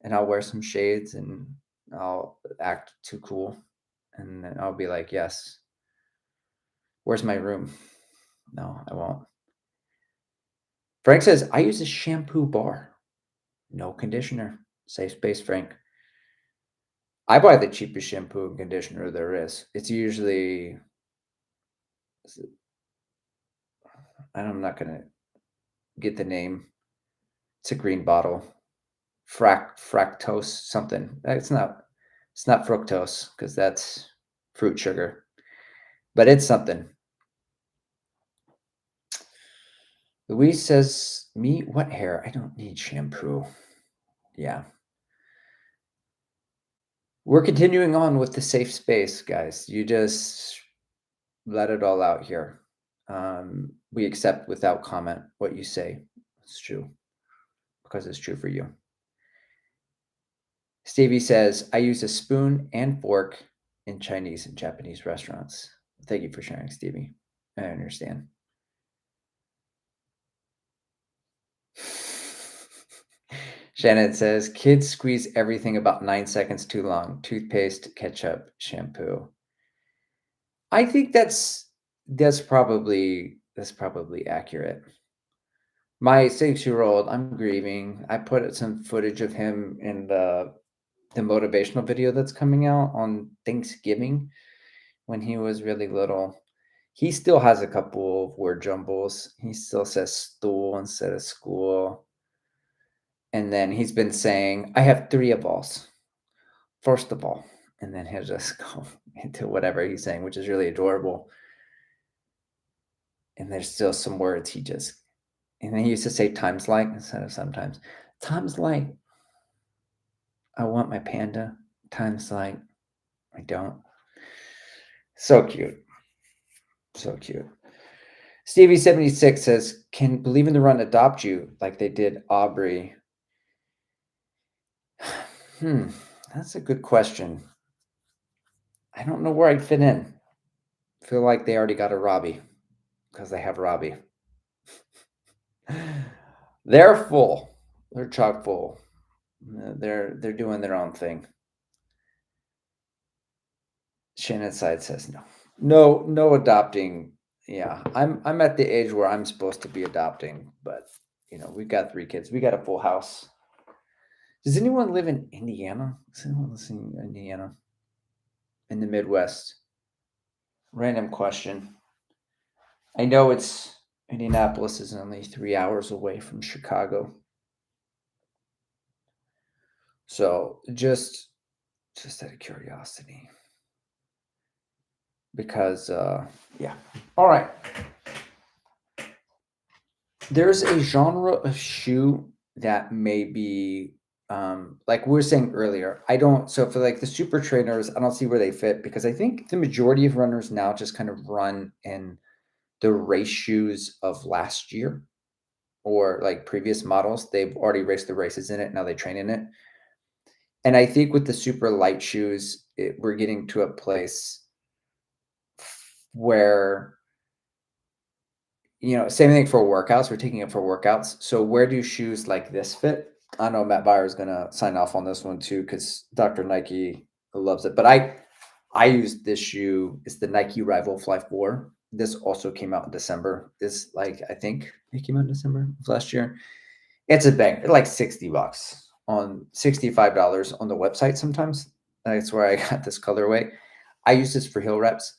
and I'll wear some shades and I'll act too cool. And then I'll be like, yes, where's my room? No, I won't. Frank says, I use a shampoo bar, no conditioner. Safe space, Frank. I buy the cheapest shampoo and conditioner there is. It's usually, I'm not going to get the name. It's a green bottle. Fractose something. It's not fructose because that's fruit sugar, but it's something. Louise says, me, what hair? I don't need shampoo. Yeah. We're continuing on with the safe space, guys. You just let it all out here. We accept without comment what you say. It's true because it's true for you. Stevie says, I use a spoon and fork in Chinese and Japanese restaurants. Thank you for sharing, Stevie. I understand. Shannon says, kids squeeze everything about 9 seconds too long. Toothpaste, ketchup, shampoo. I think that's probably accurate. My 6-year-old, I'm grieving. I put some footage of him in the motivational video that's coming out on Thanksgiving when he was really little. He still has a couple of word jumbles. He still says stool instead of school. And then he's been saying, I have 3 of alls. First of all, and then he'll just go into whatever he's saying, which is really adorable. And there's still some words he just, and then he used to say times like instead of sometimes. Times like, I want my panda. Times like, I don't. So cute. So cute. Stevie76 says, can Believe in the Run adopt you like they did Aubrey? That's a good question. I don't know where I'd fit in. I feel like they already got a Robbie because they have Robbie. They're full. They're chock full. They're doing their own thing. Shannon Side says no. No adopting. Yeah, I'm at the age where I'm supposed to be adopting, but we've got 3 kids. We got a full house. Does anyone live in Indiana? Is anyone listening in Indiana? In the Midwest? Random question. I know Indianapolis is only 3 hours away from Chicago. So just out of curiosity. Because yeah. All right. There's a genre of shoe that may be like we were saying earlier. So for like the super trainers, I don't see where they fit because I think the majority of runners now just kind of run in the race shoes of last year or like previous models. They've already raced the races in it. Now they train in it. And I think with the super light shoes, we're getting to a place where, same thing for workouts. We're taking it for workouts. So where do shoes like this fit? I know Matt Byer is gonna sign off on this one too, because Dr. Nike loves it. But I use this shoe. It's the Nike Rival Fly 4. This also came out in December. I think it came out in December of last year. It's a bang. It's like $60 on $65 on the website sometimes. That's where I got this colorway. I use this for heel reps.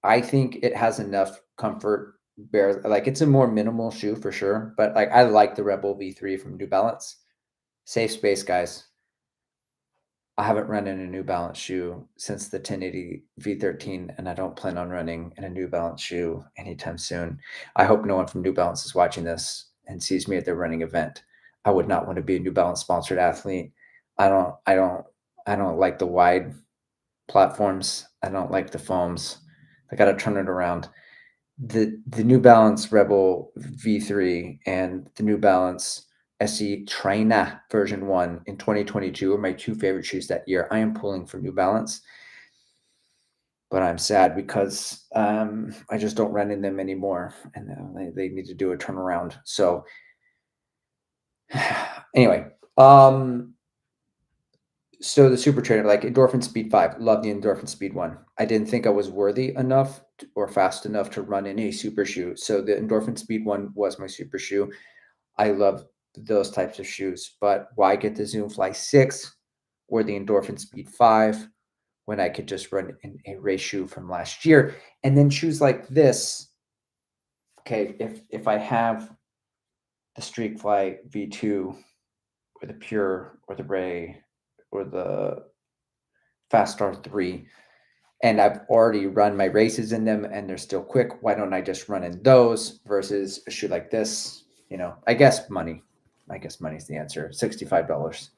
I think it has enough comfort. It's a more minimal shoe for sure, but like I like the Rebel V3 from New Balance. Safe space, guys. I haven't run in a New Balance shoe since the 1080 V13, and I don't plan on running in a New Balance shoe anytime soon. I hope no one from New Balance is watching this and sees me at their running event. I would not want to be a New Balance sponsored athlete. I don't like the wide platforms. I don't like the foams. I got to turn it around. The New Balance Rebel V3 and the New Balance SE Trainer version 1 in 2022 are my two favorite shoes that year. I am pulling for New Balance, but I'm sad because I just don't run in them anymore, and they need to do a turnaround. So anyway, so the Super Trainer, like Endorphin Speed 5, love the Endorphin Speed 1. I didn't think I was worthy enough or fast enough to run in a super shoe. So the Endorphin Speed 1 was my super shoe. I love those types of shoes, but why get the Zoom Fly 6 or the Endorphin Speed 5 when I could just run in a race shoe from last year? And then shoes like this. Okay, if I have the Streak Fly V2 or the Pure or the Ray or the Fast Star 3, and I've already run my races in them and they're still quick, why don't I just run in those versus a shoe like this? I guess money. I guess money's the answer. $65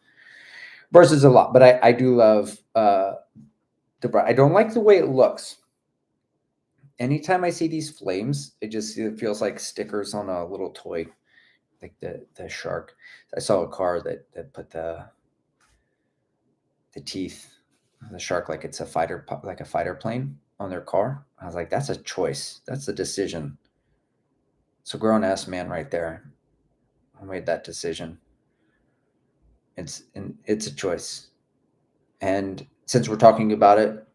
versus a lot. But I do love I don't like the way it looks. Anytime I see these flames, it feels like stickers on a little toy, like the shark. I saw a car that put the teeth of the shark like it's a fighter plane on their car. I was like, that's a choice. That's a decision. It's a grown ass man right there who made that decision. It's a choice. And since we're talking about it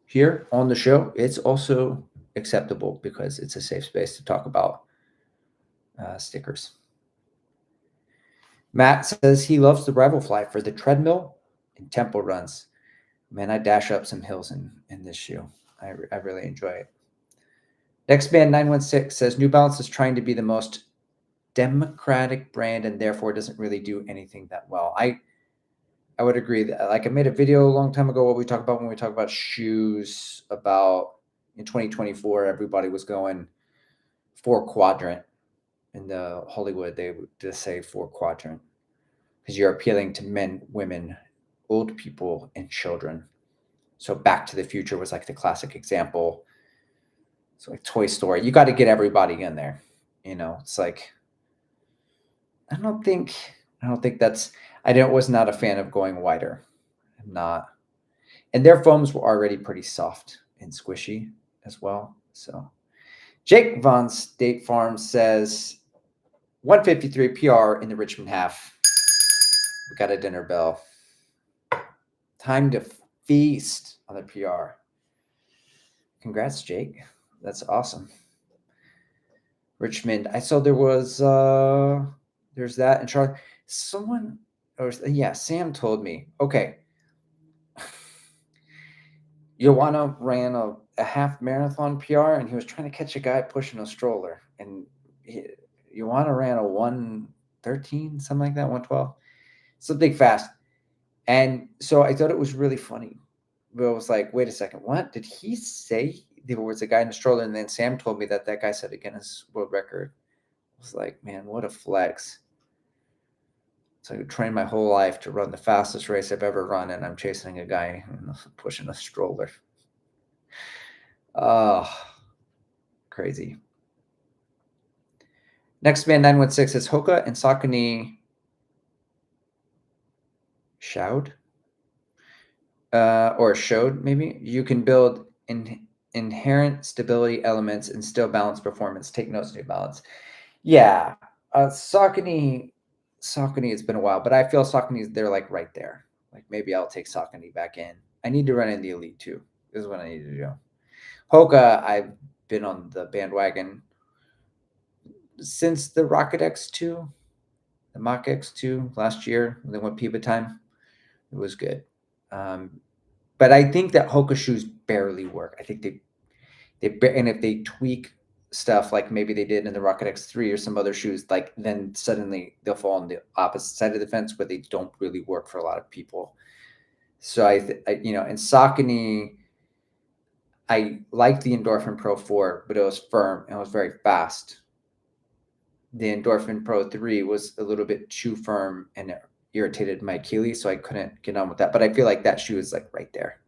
here on the show, it's also acceptable because it's a safe space to talk about stickers. Matt says he loves the Rival Fly for the treadmill and tempo runs. Man, I dash up some hills in this shoe. I really enjoy it. Nextman 916 says New Balance is trying to be the most democratic brand and therefore doesn't really do anything that well. I would agree that, like, I made a video a long time ago when we talk about shoes about in 2024, everybody was going 4-quadrant in the Hollywood. They would just say 4-quadrant because you're appealing to men, women, old people, and children. So Back to the Future was like the classic example. So like Toy Story, you got to get everybody in there. It's like, I don't think that's, was not a fan of going wider. I'm not. And their foams were already pretty soft and squishy as well. So Jake Von State Farm says 153 PR in the Richmond half. We got a dinner bell. Time to feast on the PR. Congrats, Jake. That's awesome. Richmond. I saw there was there's that and Charlie. Sam told me. Okay. Joanna ran a half marathon PR and he was trying to catch a guy pushing a stroller. And Joanna ran a 113, something like that, 112. Something fast. And so I thought it was really funny. But I was like, wait a second, what? Did he say there was a guy in a stroller? And then Sam told me that guy set a Guinness World Record. I was like, man, what a flex. So I trained my whole life to run the fastest race I've ever run, and I'm chasing a guy pushing a stroller. Oh, crazy. Next man 916 says Hoka and Saucony Showed? Or showed, maybe? You can build inherent stability elements and still balance performance. Take notes, New Balance. Yeah. Saucony, it's been a while, but I feel Saucony's, they're like right there. Like maybe I'll take Saucony back in. I need to run in the Elite 2. This is what I need to do. Hoka, I've been on the bandwagon since the Rocket X2, the Mach X2 last year when they went Piba time. It was good. But I think that Hoka shoes barely work. I think and if they tweak stuff like maybe they did in the Rocket X3 or some other shoes, like then suddenly they'll fall on the opposite side of the fence where they don't really work for a lot of people. So I in Saucony, I liked the Endorphin Pro 4, but it was firm and it was very fast. The Endorphin Pro 3 was a little bit too firm and it irritated my Achilles, so I couldn't get on with that. But I feel like that shoe is like right there.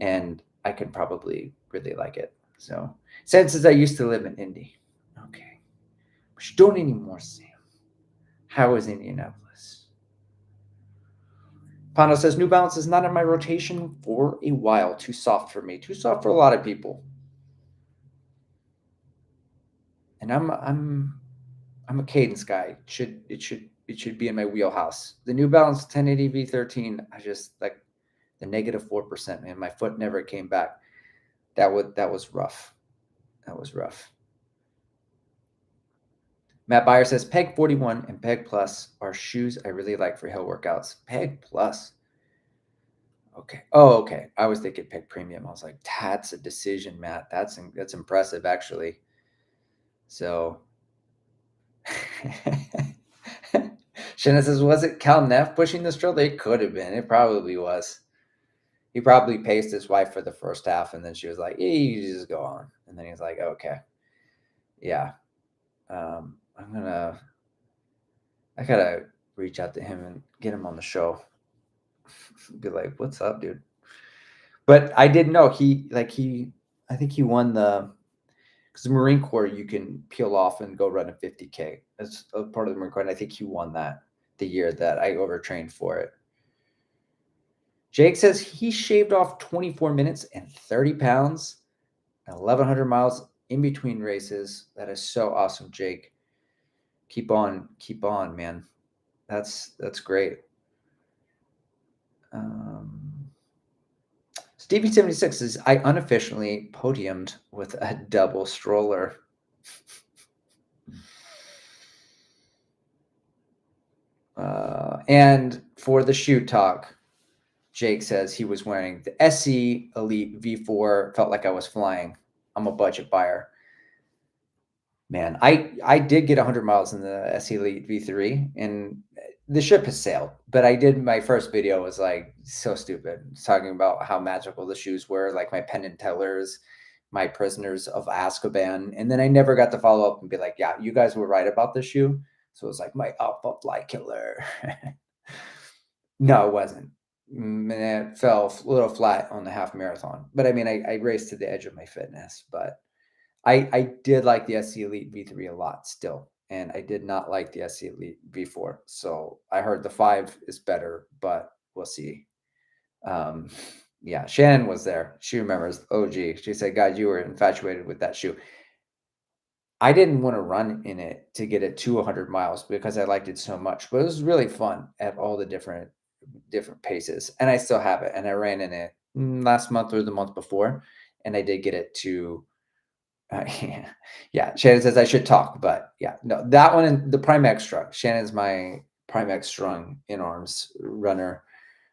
And I can probably really like it. So, since I used to live in Indy. Okay. But you don't anymore, Sam. How is Indianapolis? Pano says, New Balance is not in my rotation for a while. Too soft for me. Too soft for a lot of people. And I'm a cadence guy. It should be in my wheelhouse. The New Balance 1080 V13, I just like the -4%, man. My foot never came back. That was rough. That was rough. Matt Beyer says Peg 41 and Peg Plus are shoes I really like for hill workouts. Peg Plus. Okay. Oh, okay. I was thinking Peg Premium. I was like, that's a decision, Matt. That's impressive, actually. So Shannon says, was it Cal Neff pushing the stroller? It could have been. It probably was. He probably paced his wife for the first half, and then she was like, yeah, you just go on. And then he's like, okay. Yeah. I gotta reach out to him and get him on the show. Be like, what's up, dude? But I didn't know I think he won because the Marine Corps, you can peel off and go run a 50K. That's a part of the Marine Corps. And I think he won that the year that I overtrained for it. Jake says he shaved off 24 minutes and 30 pounds and 1,100 miles in between races. That is so awesome, Jake. Keep on, man. That's great. Stevie 76 says, I unofficially podiumed with a double stroller. And for the shoe talk, Jake says he was wearing the SE Elite V4. Felt like I was flying. I'm a budget buyer. Man, I did get 100 miles in the SE Elite V3, and the ship has sailed. But I did, my first video was like so stupid, talking about how magical the shoes were, like my Penn and Tellers, my Prisoners of Azkaban. And then I never got to follow up and be like, yeah, you guys were right about the shoe. So it was like my Alpha Fly Killer. No, it wasn't. It fell a little flat on the half marathon. But I mean, I raced to the edge of my fitness. But I did like the SE Elite V3 a lot still. And I did not like the SE Elite V4. So I heard the 5 is better, but we'll see. Yeah, Shannon was there. She remembers. OG. She said, God, you were infatuated with that shoe. I didn't want to run in it to get it to 100 miles because I liked it so much, but it was really fun at all the different paces. And I still have it. And I ran in it last month or the month before, and I did get it to yeah. Shannon says I should talk, but yeah, no, that one and the Prime Extra. Shannon's my Prime X strung in arms runner.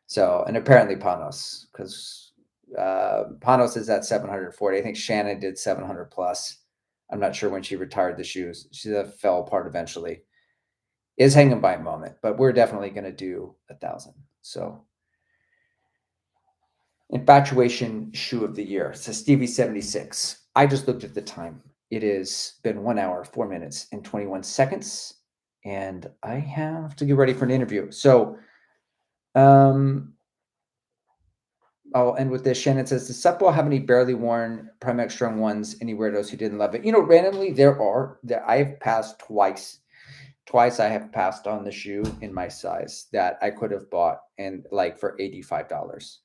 So, and apparently Panos, because Panos is at 740. I think Shannon did 700 plus. I'm not sure when she retired the shoes. She fell apart eventually. Is hanging by a moment, but we're definitely going to do 1,000. So, infatuation shoe of the year. So Stevie 76. I just looked at the time. It has been 1 hour, 4 minutes, and 21 seconds, and I have to get ready for an interview. So, I'll end with this. Shannon says, does Supwell have any barely worn Prime X Strong ones? Any weirdos who didn't love it? Randomly, there are. I've passed twice Twice I have passed on the shoe in my size that I could have bought and like for $85.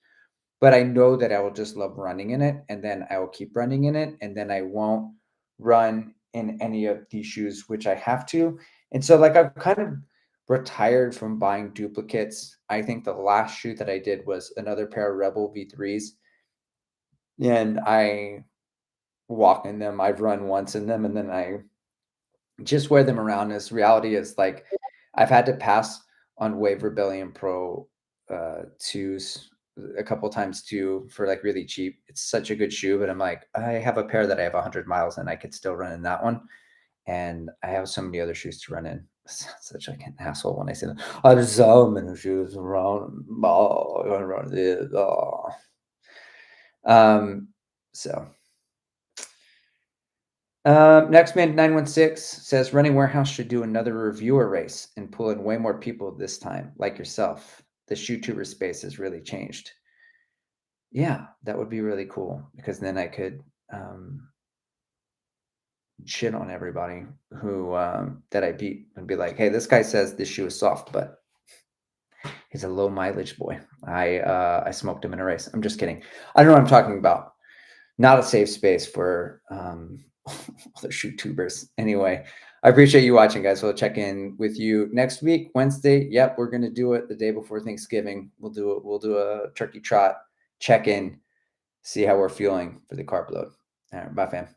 But I know that I will just love running in it, and then I will keep running in it, and then I won't run in any of these shoes, which I have to. And so, like, I've kind of retired from buying duplicates. I think the last shoe that I did was another pair of Rebel V3s, and I walk in them. I've run once in them, and then I just wear them around. As reality is like, I've had to pass on Wave Rebellion Pro 2s a couple times too for like really cheap. It's such a good shoe, but I'm like, I have a pair that I have 100 miles and I could still run in that one. And I have so many other shoes to run in. Such like an asshole when I say that. I have so many shoes around. Oh, I want to run this. Oh. Um, so next man 916 says Running Warehouse should do another reviewer race and pull in way more people this time, like yourself. The shoe tuber space has really changed. Yeah, that would be really cool because then I could shit on everybody who that I beat and be like, hey, this guy says this shoe is soft, but he's a low mileage boy. I smoked him in a race. I'm just kidding. I don't know what I'm talking about. Not a safe space for other shoot tubers. Anyway, I appreciate you watching, guys. We'll check in with you next week, Wednesday. Yep, we're gonna do it the day before Thanksgiving. We'll do it. We'll do a turkey trot check in, see how we're feeling for the carb load. All right, bye, fam.